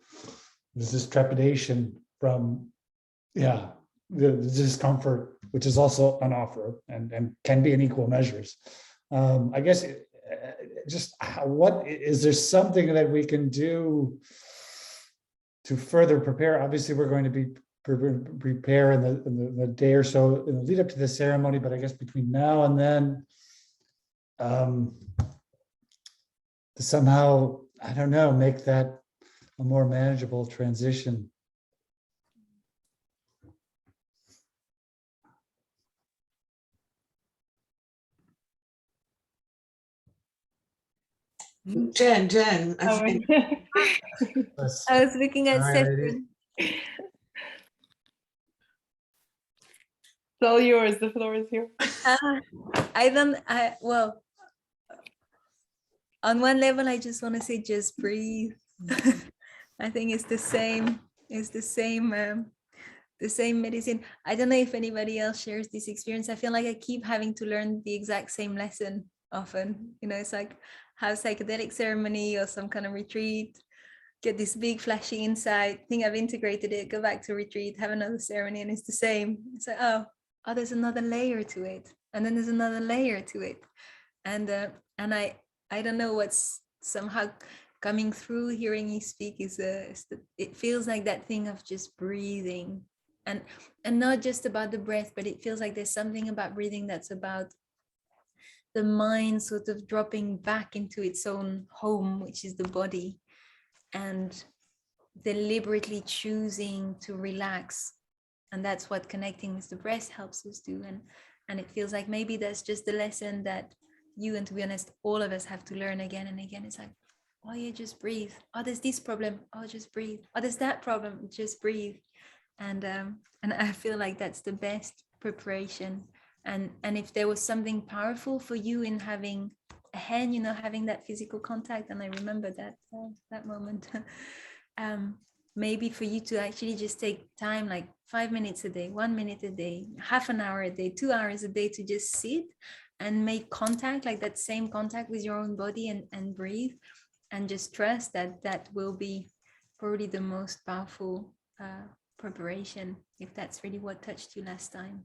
there's this trepidation from, the discomfort, which is also on offer and can be in equal measures. I guess just what is there something that we can do to further prepare? Obviously, we're going to be prepare in the day or so in the lead up to the ceremony, but I guess between now and then, to somehow, I don't know, make that a more manageable transition. Jen, I think. I was looking at Stefan. It's all yours. The floor is yours. Well, on one level, I just want to say, just breathe. I think it's the same. It's the same medicine. I don't know if anybody else shares this experience. I feel like I keep having to learn the exact same lesson often. You know, it's like have psychedelic ceremony or some kind of retreat, get this big flashy insight, think I've integrated it, go back to retreat, have another ceremony, and it's the same. It's like, oh, there's another layer to it, and then there's another layer to it, and I don't know what's somehow coming through hearing you speak it feels like that thing of just breathing, and not just about the breath, but it feels like there's something about breathing that's about the mind sort of dropping back into its own home, which is the body, and deliberately choosing to relax. And that's what connecting with the breath helps us do. And it feels like maybe that's just the lesson that you, and to be honest, all of us have to learn again and again. It's like, oh yeah, just breathe. Oh, there's this problem. Oh, just breathe. Oh, there's that problem. Just breathe. And I feel like that's the best preparation. And if there was something powerful for you in having a hand, you know, having that physical contact, and I remember that moment, maybe for you to actually just take time, like 5 minutes a day, 1 minute a day, half an hour a day, 2 hours a day, to just sit and make contact, like that same contact with your own body, and breathe, and just trust that will be probably the most powerful preparation, if that's really what touched you last time.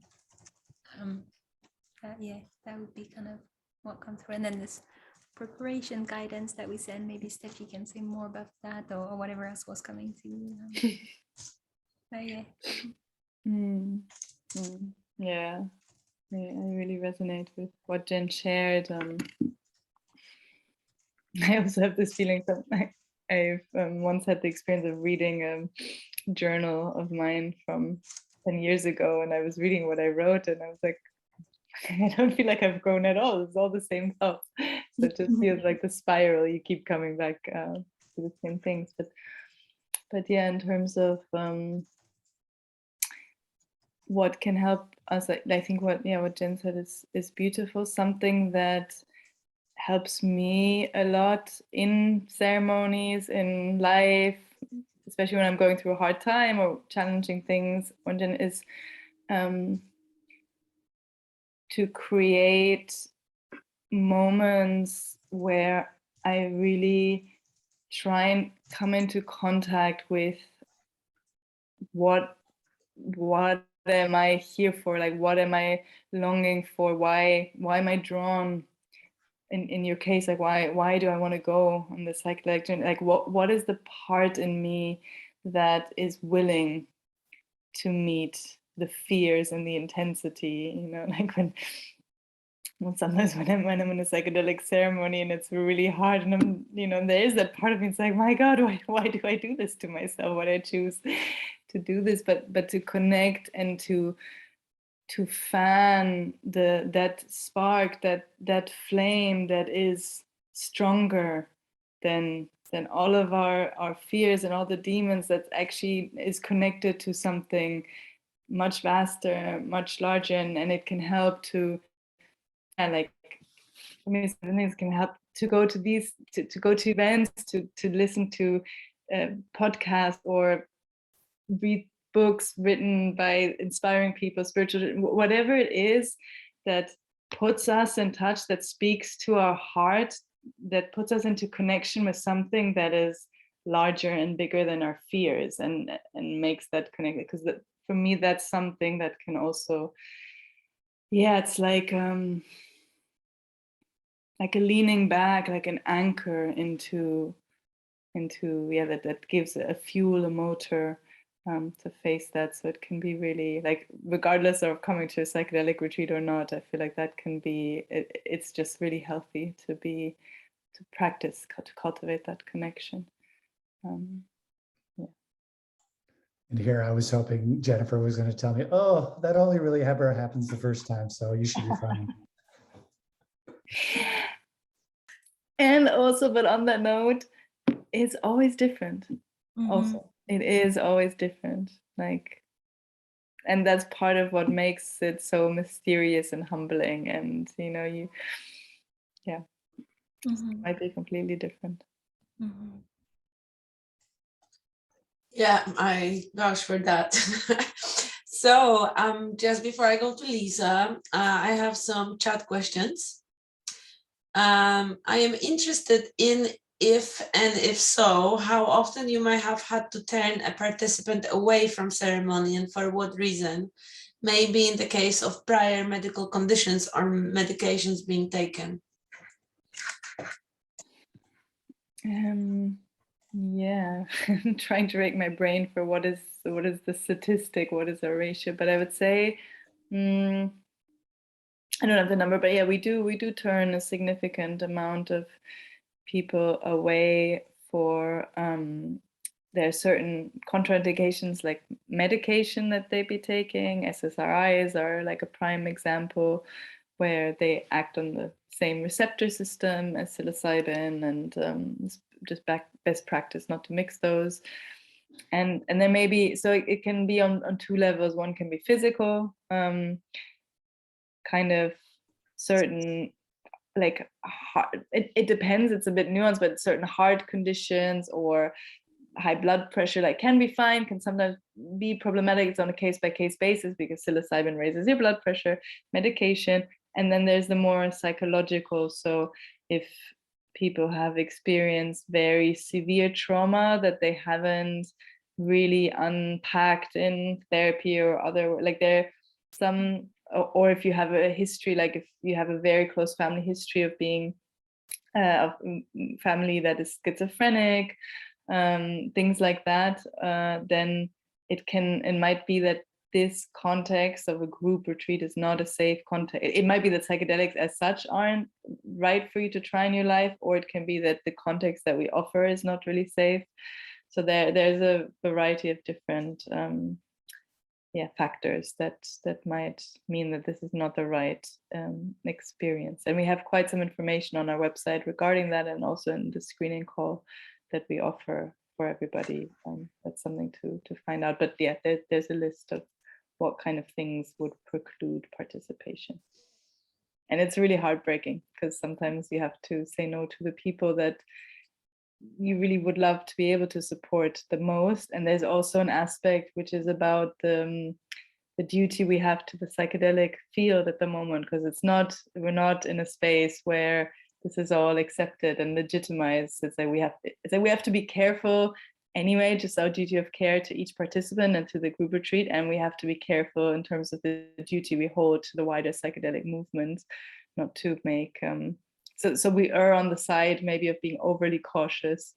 That would be kind of what comes through. And then this preparation guidance that we send, maybe Steph, you can say more about that, or whatever else was coming to you. Yeah, I really resonate with what Jen shared. I also have this feeling that I've once had the experience of reading a journal of mine from 10 years ago, and I was reading what I wrote, and I was like, I don't feel like I've grown at all. It's all the same thoughts. So it just feels like the spiral. You keep coming back to the same things. But yeah, in terms of what can help us, I think what Jen said is beautiful. Something that helps me a lot in ceremonies, in life, especially when I'm going through a hard time or challenging things, is to create moments where I really try and come into contact with what am I here for? Like, what am I longing for? Why am I drawn? In your case, like why do I want to go on the psychedelic journey? Like what is the part in me that is willing to meet the fears and the intensity? You know, like when sometimes when I'm in a psychedelic ceremony and it's really hard, and I'm, you know, there is that part of me, it's like, my God, why do I do this to myself? Why do I choose to do this? But to connect and to fan that spark, that flame that is stronger than all of our fears and all the demons, that actually is connected to something much vaster, much larger, and it can help to, like, I mean, it can help to go to these, to go to events, to listen to podcasts or read books written by inspiring people, spiritual, whatever it is that puts us in touch, that speaks to our heart, that puts us into connection with something that is larger and bigger than our fears, and makes that connect. Because for me, that's something that can also, it's like a leaning back, like an anchor into that gives a fuel, a motor, to face that. So it can be really, like, regardless of coming to a psychedelic retreat or not, I feel like that can be, it's just really healthy to practice, to cultivate that connection. And here I was hoping Jennifer was going to tell me, oh, that only really ever happens the first time, so you should be fine. And also, but on that note, it's always different. Also, it is always different. Like, and that's part of what makes it so mysterious and humbling. And it might be completely different. Yeah, I vouch for that. So just before I go to Lisa, I have some chat questions. I am interested in if, and if so, how often you might have had to turn a participant away from ceremony and for what reason? Maybe in the case of prior medical conditions or medications being taken. I'm trying to rake my brain for what is the statistic, what is our ratio, but I would say, I don't have the number, but yeah, we do turn a significant amount of people away for there are certain contraindications, like medication that they be taking. SSRIs are like a prime example, where they act on the same receptor system as psilocybin, and it's just best practice not to mix those. And then maybe, so it can be on two levels. One can be physical, kind of certain, like, it depends, it's a bit nuanced, but certain heart conditions or high blood pressure, like, can be fine, can sometimes be problematic. It's on a case-by-case basis, because psilocybin raises your blood pressure, medication. And then there's the more psychological. So if people have experienced very severe trauma that they haven't really unpacked in therapy or other, like, there some, or if you have a history, like if you have a very close family history of being of family that is schizophrenic, things like that, then it might be that this context of a group retreat is not a safe context. It might be that psychedelics as such aren't right for you to try in your life, or it can be that the context that we offer is not really safe. So there's a variety of different factors that might mean that this is not the right experience. And we have quite some information on our website regarding that, and also in the screening call that we offer for everybody. That's something to find out. But yeah, there's a list of what kind of things would preclude participation. And it's really heartbreaking, because sometimes you have to say no to the people that you really would love to be able to support the most. And there's also an aspect which is about the duty we have to the psychedelic field at the moment, because we're not in a space where this is all accepted and legitimized. It's like we have to be careful anyway, just our duty of care to each participant and to the group retreat. And we have to be careful in terms of the duty we hold to the wider psychedelic movement, not to make so we are on the side maybe of being overly cautious,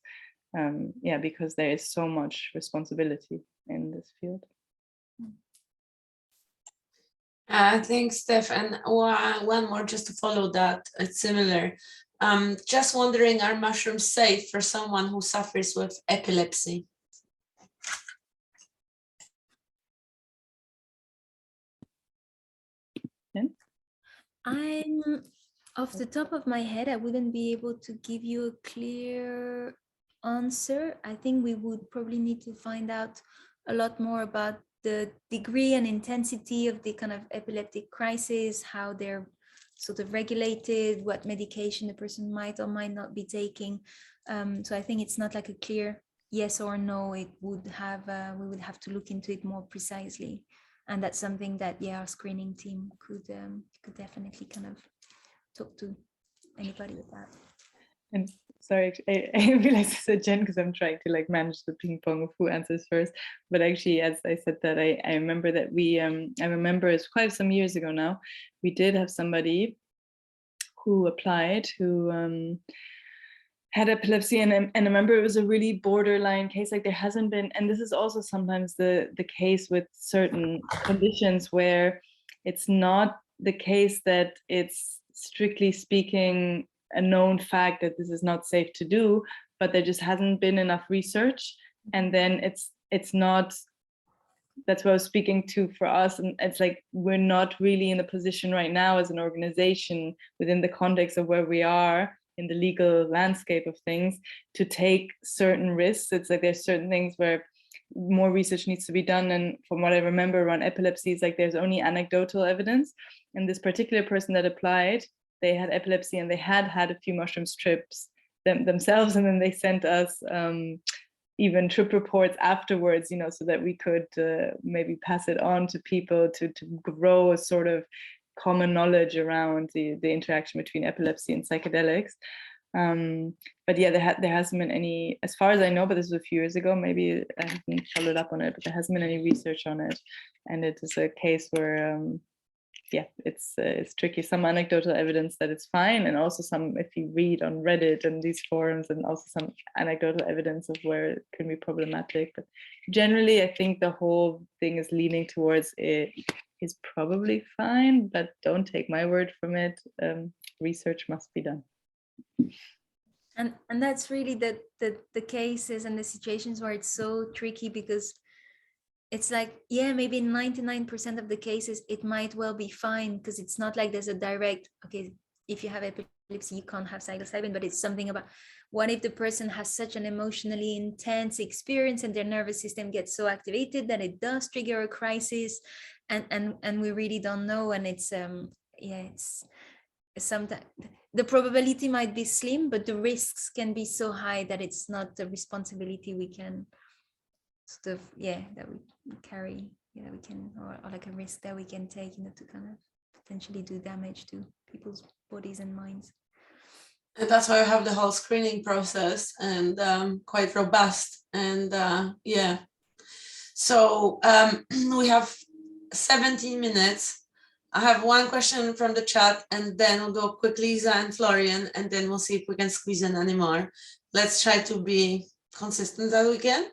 because there is so much responsibility in this field. Thanks, Steph. And one more just to follow that, it's similar. Just wondering, are mushrooms safe for someone who suffers with epilepsy? I'm off the top of my head, I wouldn't be able to give you a clear answer. I think we would probably need to find out a lot more about the degree and intensity of the kind of epileptic crisis, how they're sort of regulated, what medication the person might or might not be taking. So I think it's not like a clear yes or no. It would have we would have to look into it more precisely. And that's something that, yeah, our screening team could definitely kind of talk to anybody with that. And sorry, I realized I said Jen because I'm trying to like manage the ping pong of who answers first. But actually, as I said that, I remember that we, I remember it's quite some years ago now, we did have somebody who applied who had epilepsy, and I remember it was a really borderline case. Like there hasn't been, and this is also sometimes the case with certain conditions where it's not the case that it's strictly speaking a known fact that this is not safe to do, but there just hasn't been enough research, and then it's not. That's what I was speaking to for us, and it's like we're not really in a position right now as an organization within the context of where we are in the legal landscape of things to take certain risks. It's like there's certain things where more research needs to be done, and from what I remember around epilepsy, it's like there's only anecdotal evidence. And this particular person that applied, they had epilepsy and they had a few mushroom trips themselves, and then they sent us even trip reports afterwards, you know, so that we could maybe pass it on to people to grow a sort of common knowledge around the interaction between epilepsy and psychedelics. But yeah, there hasn't been any, as far as I know, but this was a few years ago, maybe I haven't followed up on it, but there hasn't been any research on it. And it is a case where yeah, it's tricky. Some anecdotal evidence that it's fine, and also some, if you read on Reddit and these forums, and also some anecdotal evidence of where it can be problematic. But generally, I think the whole thing is leaning towards it is probably fine, but don't take my word from it. Research must be done. And that's really the cases and the situations where it's so tricky, because it's like, yeah, maybe 99% of the cases, it might well be fine, because it's not like there's a direct, okay, if you have epilepsy, you can't have psilocybin, but it's something about what if the person has such an emotionally intense experience and their nervous system gets so activated that it does trigger a crisis, and we really don't know. And it's, yeah, it's sometimes the probability might be slim, but the risks can be so high that it's not the responsibility we can sort of, yeah, that we carry, yeah, that we can, or like a risk that we can take, you know, to kind of potentially do damage to people's bodies and minds. And that's why we have the whole screening process, and quite robust. And yeah, so we have 17 minutes. I have one question from the chat, and then we'll go quick Lisa and Florian, and then we'll see if we can squeeze in any more. Let's try to be consistent as we can.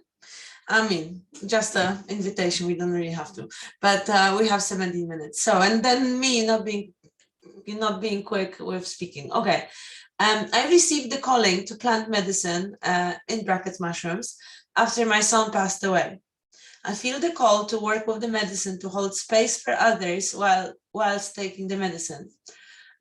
I mean, just an invitation, we don't really have to, but we have 17 minutes. So, and then me not being quick with speaking. Okay. I received the calling to plant medicine, in brackets mushrooms, after my son passed away. I feel the call to work with the medicine to hold space for others whilst taking the medicine.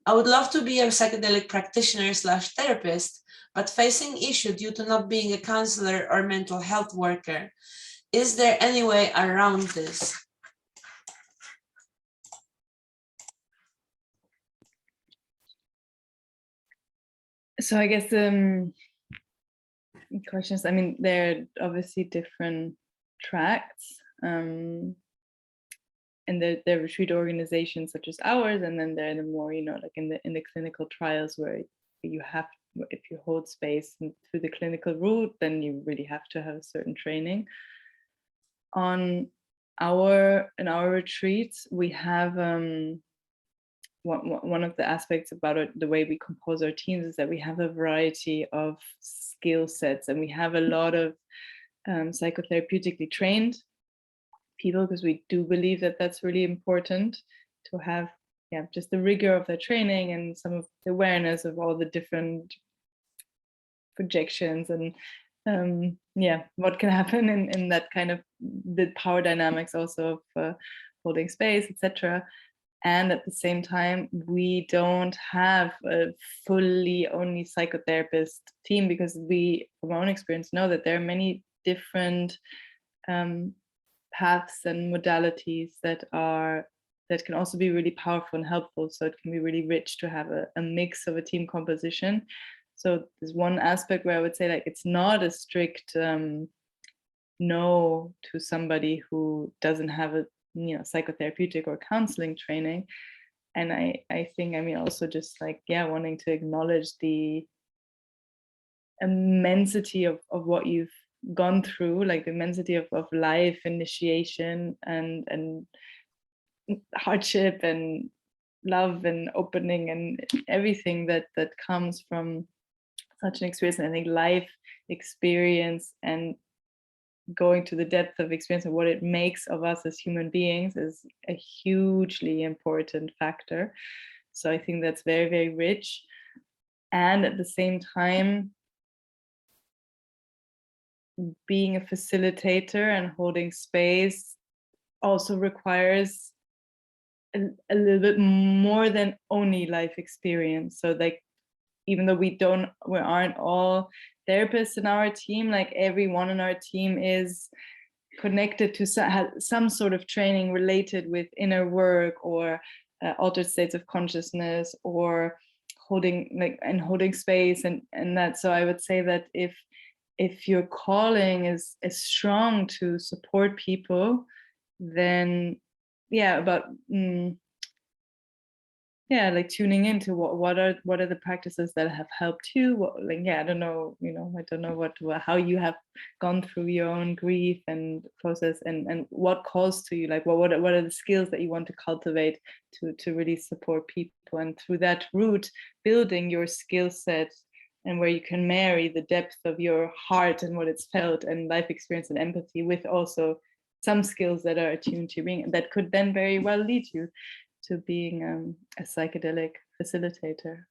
I would love to be a psychedelic practitioner / therapist, but facing issue due to not being a counselor or mental health worker. Is there any way around this? So I guess questions, I mean, there are obviously different tracks, and there are retreat organizations such as ours, and then there are the more, you know, like in the clinical trials where you have, if you hold space through the clinical route, then you really have to have a certain training. In our retreats, we have one of the aspects about it, the way we compose our teams, is that we have a variety of skill sets, and we have a lot of psychotherapeutically trained people, because we do believe that that's really important to have, yeah, just the rigor of the training and some of the awareness of all the different projections and yeah, what can happen in that kind of the power dynamics also of holding space, etc. And at the same time, we don't have a fully only psychotherapist team, because we, from our own experience, know that there are many different paths and modalities that can also be really powerful and helpful. So it can be really rich to have a mix of a team composition. So there's one aspect where I would say, like, it's not a strict no to somebody who doesn't have psychotherapeutic or counseling training. And I think, I mean, also just like, wanting to acknowledge the immensity of what you've gone through, like the immensity of life, initiation and hardship and love and opening and everything that comes from such an experience. And I think life experience and going to the depth of experience and what it makes of us as human beings is a hugely important factor. So I think that's very, very rich. And at the same time, being a facilitator and holding space also requires a little bit more than only life experience. So like, even though we aren't all therapists in our team, like everyone in our team is connected to some sort of training related with inner work or altered states of consciousness or holding space and that. So I would say that if your calling is strong to support people, then like tuning into what are the practices that have helped you. I don't know, I don't know how you have gone through your own grief and process and what calls to you, like what are the skills that you want to cultivate to really support people, and through that route building your skill set, and where you can marry the depth of your heart and what it's felt and life experience and empathy with also some skills that are attuned to your being, that could then very well lead you to being a psychedelic facilitator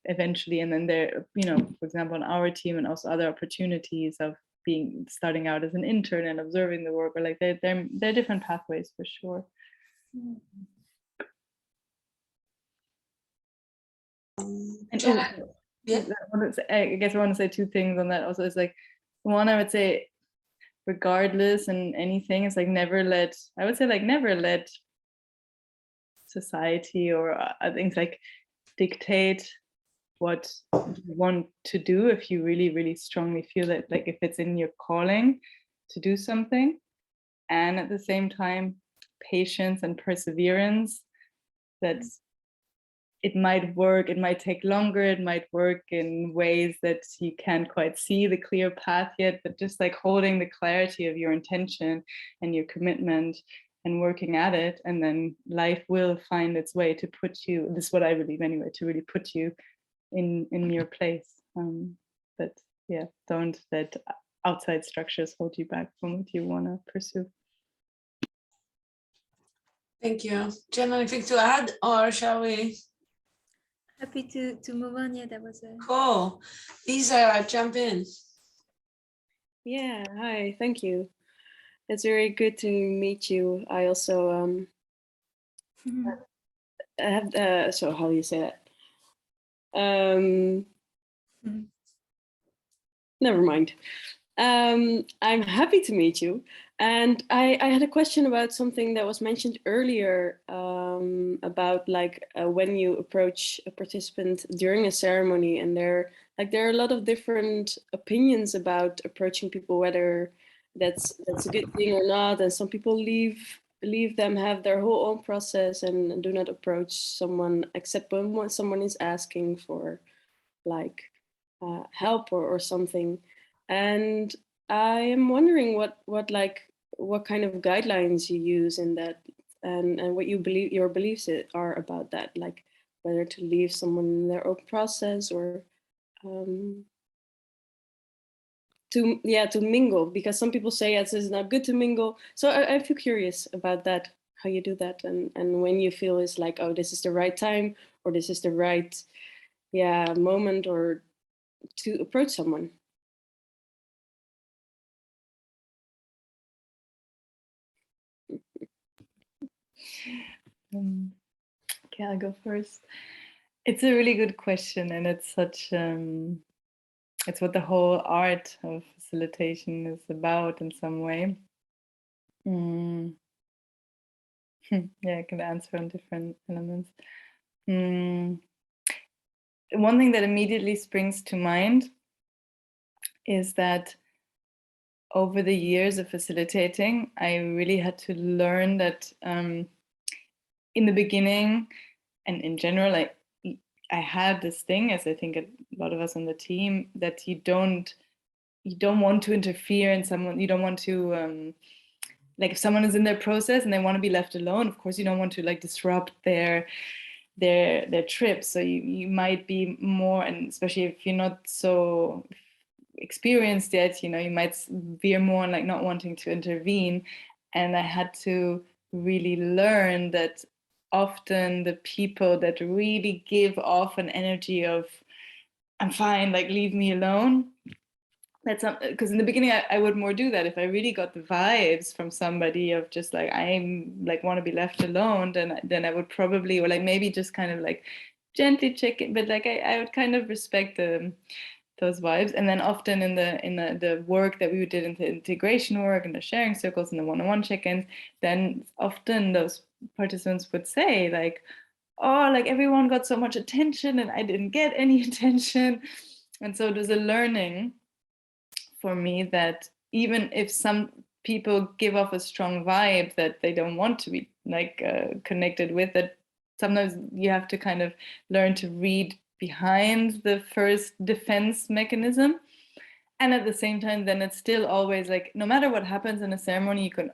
eventually. And then there, for example, on our team, and also other opportunities of starting out as an intern and observing the work, or like there are different pathways for sure. And I guess I want to say two things on that also. Is like, one, I would say, regardless and anything, it's like never let society or things like dictate what you want to do. If you really, really strongly feel that, like if it's in your calling to do something, and at the same time patience and perseverance, that it might work, it might take longer, it might work in ways that you can't quite see the clear path yet, but just like holding the clarity of your intention and your commitment and working at it, and then life will find its way to put you, this is what I believe anyway, to really put you in your place. But don't let outside structures hold you back from what you want to pursue. Thank you. Jen, anything to add, or shall we? Happy to move on. Yeah, that was a Cool. Lisa, jump in. Yeah, hi, thank you. It's very good to meet you. I also have so how do you say that? Never mind. I'm happy to meet you. And I had a question about something that was mentioned earlier about when you approach a participant during a ceremony, and there are a lot of different opinions about approaching people, whether that's a good thing or not. And some people leave them have their whole own process and do not approach someone except when someone is asking for help or something. And I am wondering what kind of guidelines you use in that, and what you believe your beliefs are about that, like whether to leave someone in their own process or to mingle, because some people say yes, it's not good to mingle. So I feel curious about that, how you do that, and when you feel is like, oh, this is the right time, or this is the right moment, or to approach someone. Okay, I'll go first. It's a really good question, and it's such it's what the whole art of facilitation is about in some way. I can answer on different elements. One thing that immediately springs to mind is that over the years of facilitating, I really had to learn that in the beginning and in general, I had this thing, as I think a lot of us on the team, that you don't want to interfere in someone. You don't want to like if someone is in their process and they want to be left alone. Of course, you don't want to like disrupt their trip. So you might be more, and especially if you're not so experienced yet, you know, you might veer more on like not wanting to intervene. And I had to really learn that often the people that really give off an energy of I'm fine, like leave me alone, that's not, because in the beginning I would more do that if I really got the vibes from somebody of just like I'm like want to be left alone, then I would probably, or like maybe just kind of like gently check it, but like I would kind of respect those vibes. And then often in the work that we did in the integration work and the sharing circles and the one-on-one check-ins, then often those participants would say like, oh, like everyone got so much attention and I didn't get any attention. And so it was a learning for me that even if some people give off a strong vibe that they don't want to be like connected with, that sometimes you have to kind of learn to read behind the first defense mechanism. And at the same time, then it's still always like, no matter what happens in a ceremony, you can,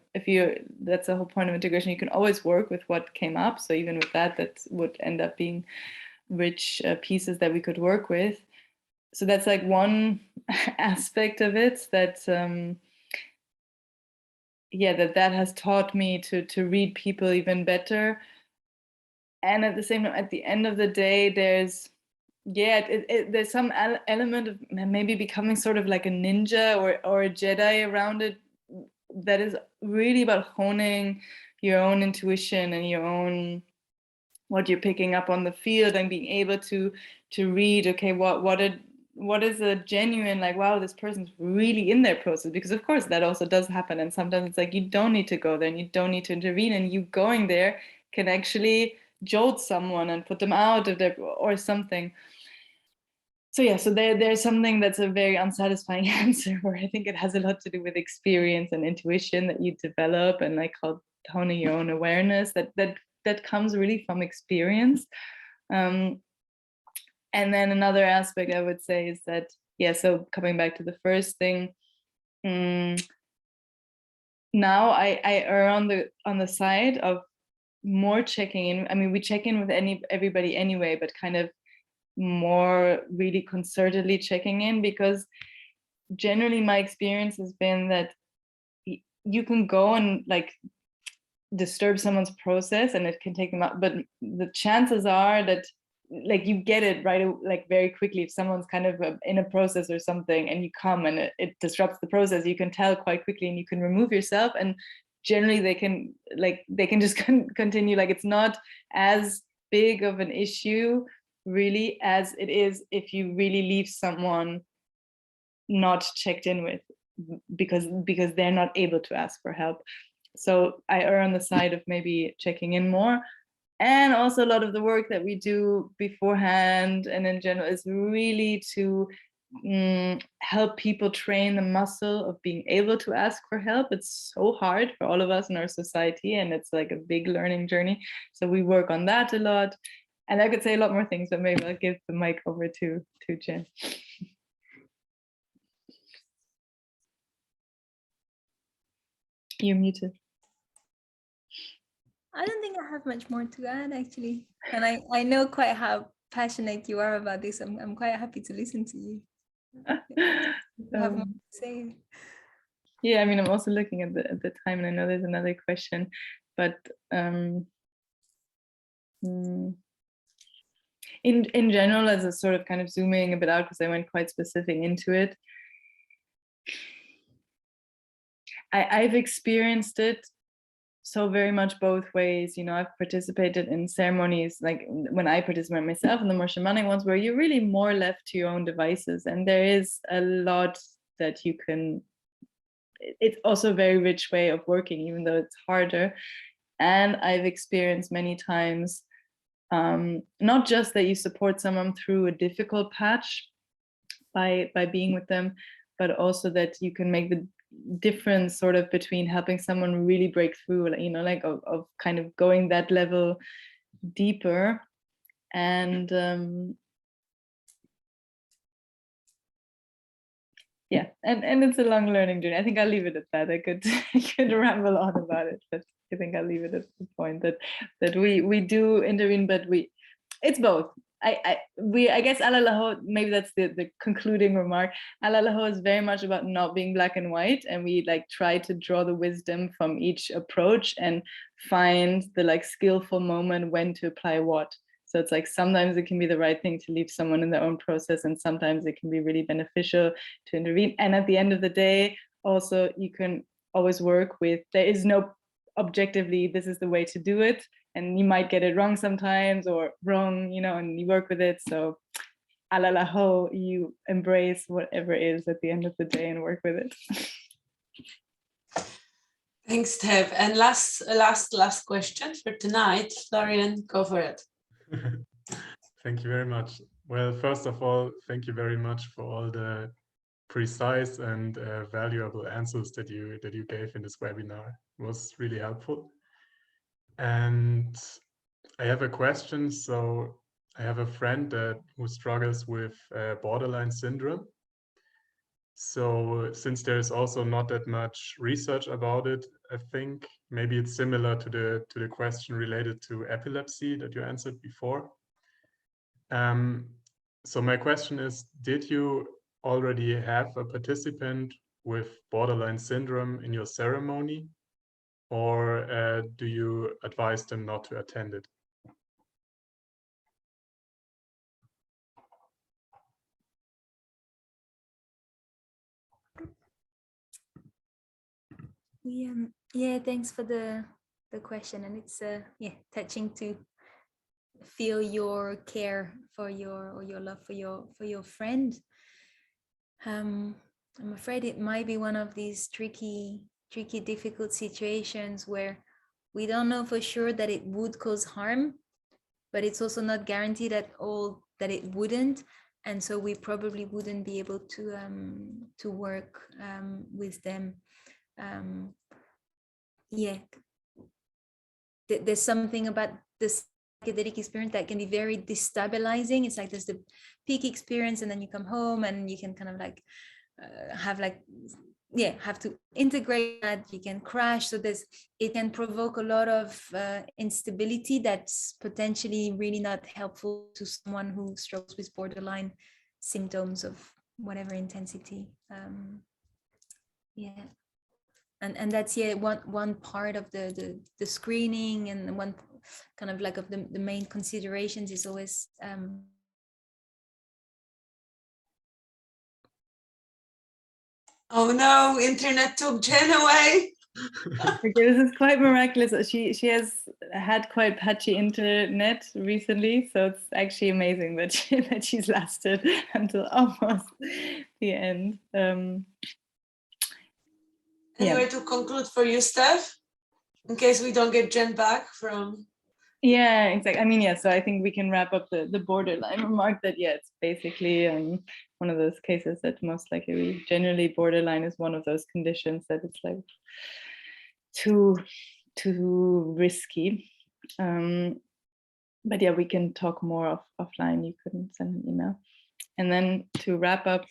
that's the whole point of integration, you can always work with what came up. So even with that would end up being rich pieces that we could work with. So that's like one aspect of it that, that has taught me to read people even better. And at the same time, at the end of the day, there's some element of maybe becoming sort of like a ninja or a Jedi around it, that is really about honing your own intuition and your own, what you're picking up on the field, and being able to read, okay, what is a genuine, like, wow, this person's really in their process, because of course that also does happen. And sometimes it's like, you don't need to go there and you don't need to intervene, and you going there can actually jolt someone and put them out of their, or something. So yeah, so there's something that's a very unsatisfying answer, where I think it has a lot to do with experience and intuition that you develop, and like honing your own awareness that comes really from experience. And then another aspect I would say is that, so coming back to the first thing, now I err on the side of more checking in. I mean, we check in with everybody anyway, but kind of more really concertedly checking in, because generally my experience has been that you can go and like disturb someone's process and it can take them out, but the chances are that like you get it right, like very quickly. If someone's kind of in a process or something and you come and it disrupts the process, you can tell quite quickly and you can remove yourself, and generally they can just continue. Like it's not as big of an issue really as it is if you really leave someone not checked in with, because they're not able to ask for help. So I err on the side of maybe checking in more. And also a lot of the work that we do beforehand and in general is really to help people train the muscle of being able to ask for help. It's so hard for all of us in our society, and it's like a big learning journey. So we work on that a lot. And I could say a lot more things, but maybe I'll give the mic over to Jen. You're muted. I don't think I have much more to add, actually. And I know quite how passionate you are about this. I'm quite happy to listen to you. You have more to say. Yeah, I mean, I'm also looking at the time, and I know there's another question, but in general, as a sort of kind of zooming a bit out, because I went quite specific into it, I've experienced it so very much both ways. You know, I've participated in ceremonies, like when I participate myself in the more shamanic ones, where you're really more left to your own devices, and there is a lot that you can, it's also a very rich way of working, even though it's harder. And I've experienced many times, not just that you support someone through a difficult patch by being with them, but also that you can make difference sort of between helping someone really break through, you know, like of kind of going that level deeper. And yeah, and it's a long learning journey. I think I'll leave it at that. I could ramble on about it, but I think I'll leave it at the point that we do intervene, but it's both. I guess Alalaho, maybe that's the concluding remark. Alalaho is very much about not being black and white, and we like try to draw the wisdom from each approach and find the like skillful moment when to apply what. So it's like sometimes it can be the right thing to leave someone in their own process, and sometimes it can be really beneficial to intervene. And at the end of the day, also you can always work with, there is no objectively this is the way to do it, and you might get it wrong sometimes or wrong, you know, and you work with it. So Alalaho, you embrace whatever is at the end of the day and work with it. Thanks, Tev. And last question for tonight. Florian, go for it. Thank you very much. Well, first of all, thank you very much for all the precise and valuable answers that you gave in this webinar. It was really helpful. And I have a question. So I have a friend who struggles with borderline syndrome. So since there is also not that much research about it, I think maybe it's similar to the question related to epilepsy that you answered before. So my question is, did you already have a participant with borderline syndrome in your ceremony, or do you advise them not to attend it? Yeah, thanks for the question, and it's touching to feel your care for your love for your friend. I'm afraid it might be one of these tricky, difficult situations where we don't know for sure that it would cause harm, but it's also not guaranteed at all that it wouldn't, and so we probably wouldn't be able to work with them. There's something about this psychedelic experience that can be very destabilizing. It's like there's the peak experience, and then you come home and you can kind of like have to integrate that. You can crash. So it can provoke a lot of instability that's potentially really not helpful to someone who struggles with borderline symptoms of whatever intensity. And that's one part of the screening, and one kind of like of the main considerations is always oh no, internet took Jen away. Okay, this is quite miraculous. She has had quite patchy internet recently, so it's actually amazing that she's lasted until almost the end. Anywhere to conclude for you, Steph, in case we don't get Jen back from. Yeah, exactly. I mean, yeah, so I think we can wrap up the borderline remark that, yeah, it's basically one of those cases that most likely generally borderline is one of those conditions that it's like too risky. But yeah, we can talk more offline. You couldn't send an email. And then to wrap up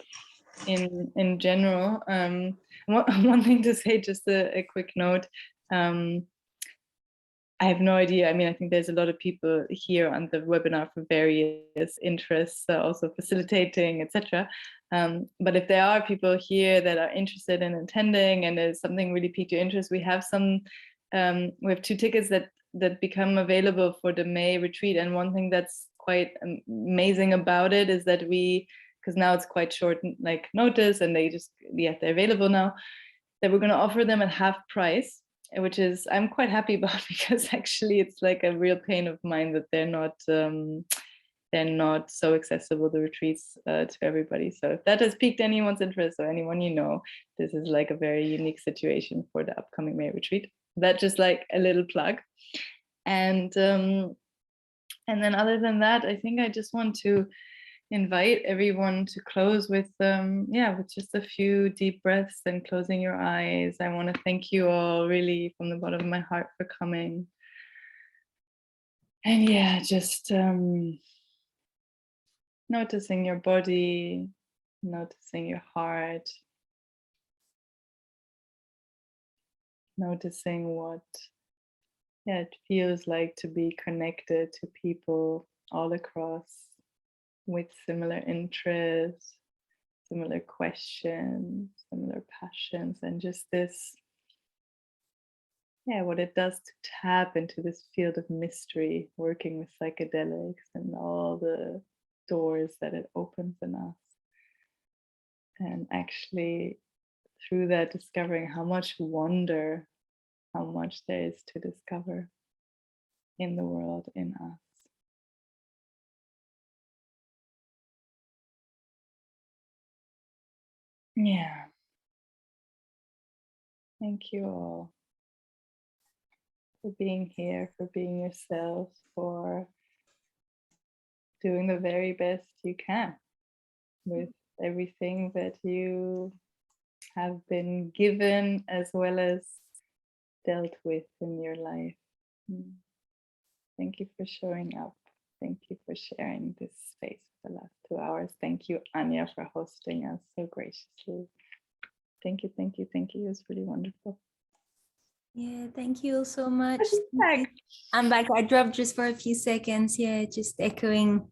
in general, one thing to say, just a quick note. I have no idea. I mean, I think there's a lot of people here on the webinar for various interests, also facilitating, etc. But if there are people here that are interested in attending and there's something really piqued your interest, we have 2 tickets that become available for the May retreat. And one thing that's quite amazing about it is that because now it's quite short like notice and they're available now, that we're going to offer them at half price, which is I'm quite happy about, because actually it's like a real pain of mine that they're not so accessible, the retreats, to everybody. So if that has piqued anyone's interest or anyone you know, this is like a very unique situation for the upcoming May retreat. That just like a little plug. And then other than that, I think I just want to invite everyone to close with with just a few deep breaths and closing your eyes. I want to thank you all really from the bottom of my heart for coming. And just noticing your body, noticing your heart, noticing what it feels like to be connected to people all across with similar interests, similar questions, similar passions, and just this, what it does to tap into this field of mystery, working with psychedelics and all the doors that it opens in us. And actually, through that, discovering how much wonder, how much there is to discover in the world, in us. Yeah. Thank you all for being here, for being yourselves, for doing the very best you can with everything that you have been given as well as dealt with in your life. Thank you for showing up. Thank you for sharing this space for the last 2 hours. Thank you, Anya, for hosting us so graciously. Thank you, thank you, thank you. It was really wonderful. Yeah, thank you so much. I'm back. I dropped just for a few seconds. Yeah, just echoing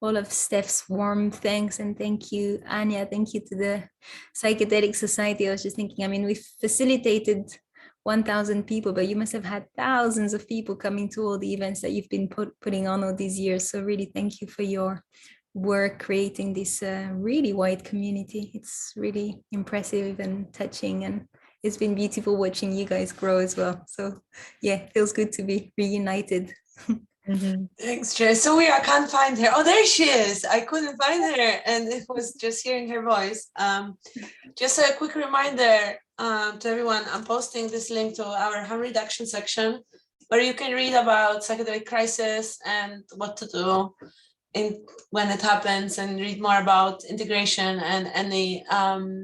all of Steph's warm thanks, and thank you, Anya. Thank you to the Psychedelic Society. I was just thinking, I mean, we facilitated 1,000 people, but you must have had thousands of people coming to all the events that you've been putting on all these years. So really thank you for your work creating this really wide community. It's really impressive and touching, and it's been beautiful watching you guys grow as well. So yeah, it feels good to be reunited. Thanks, Jess. So I can't find her. Oh, there she is. I couldn't find her, and it was just hearing her voice. Just a quick reminder to everyone, I'm posting this link to our harm reduction section, where you can read about psychedelic crisis and what to do when it happens, and read more about integration and any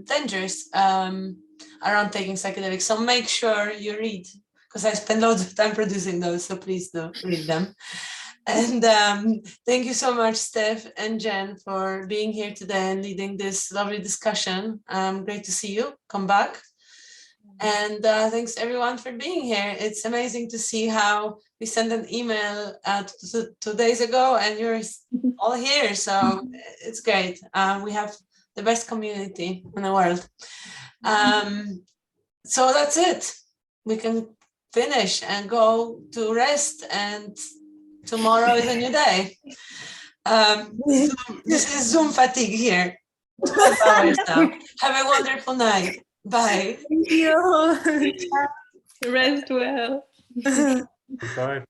dangers around taking psychedelics. So make sure you read, because I spend loads of time producing those, so please do read them. And thank you so much, Steph and Jen, for being here today and leading this lovely discussion. Great to see you. Come back. And thanks everyone for being here. It's amazing to see how we sent an email 2 days ago and you're all here. So it's great. We have the best community in the world. So that's it. We can finish and go to rest, and tomorrow is a new day. This is Zoom fatigue here. 12 hours now. Have a wonderful night. Bye. Thank you. Rest well. Bye.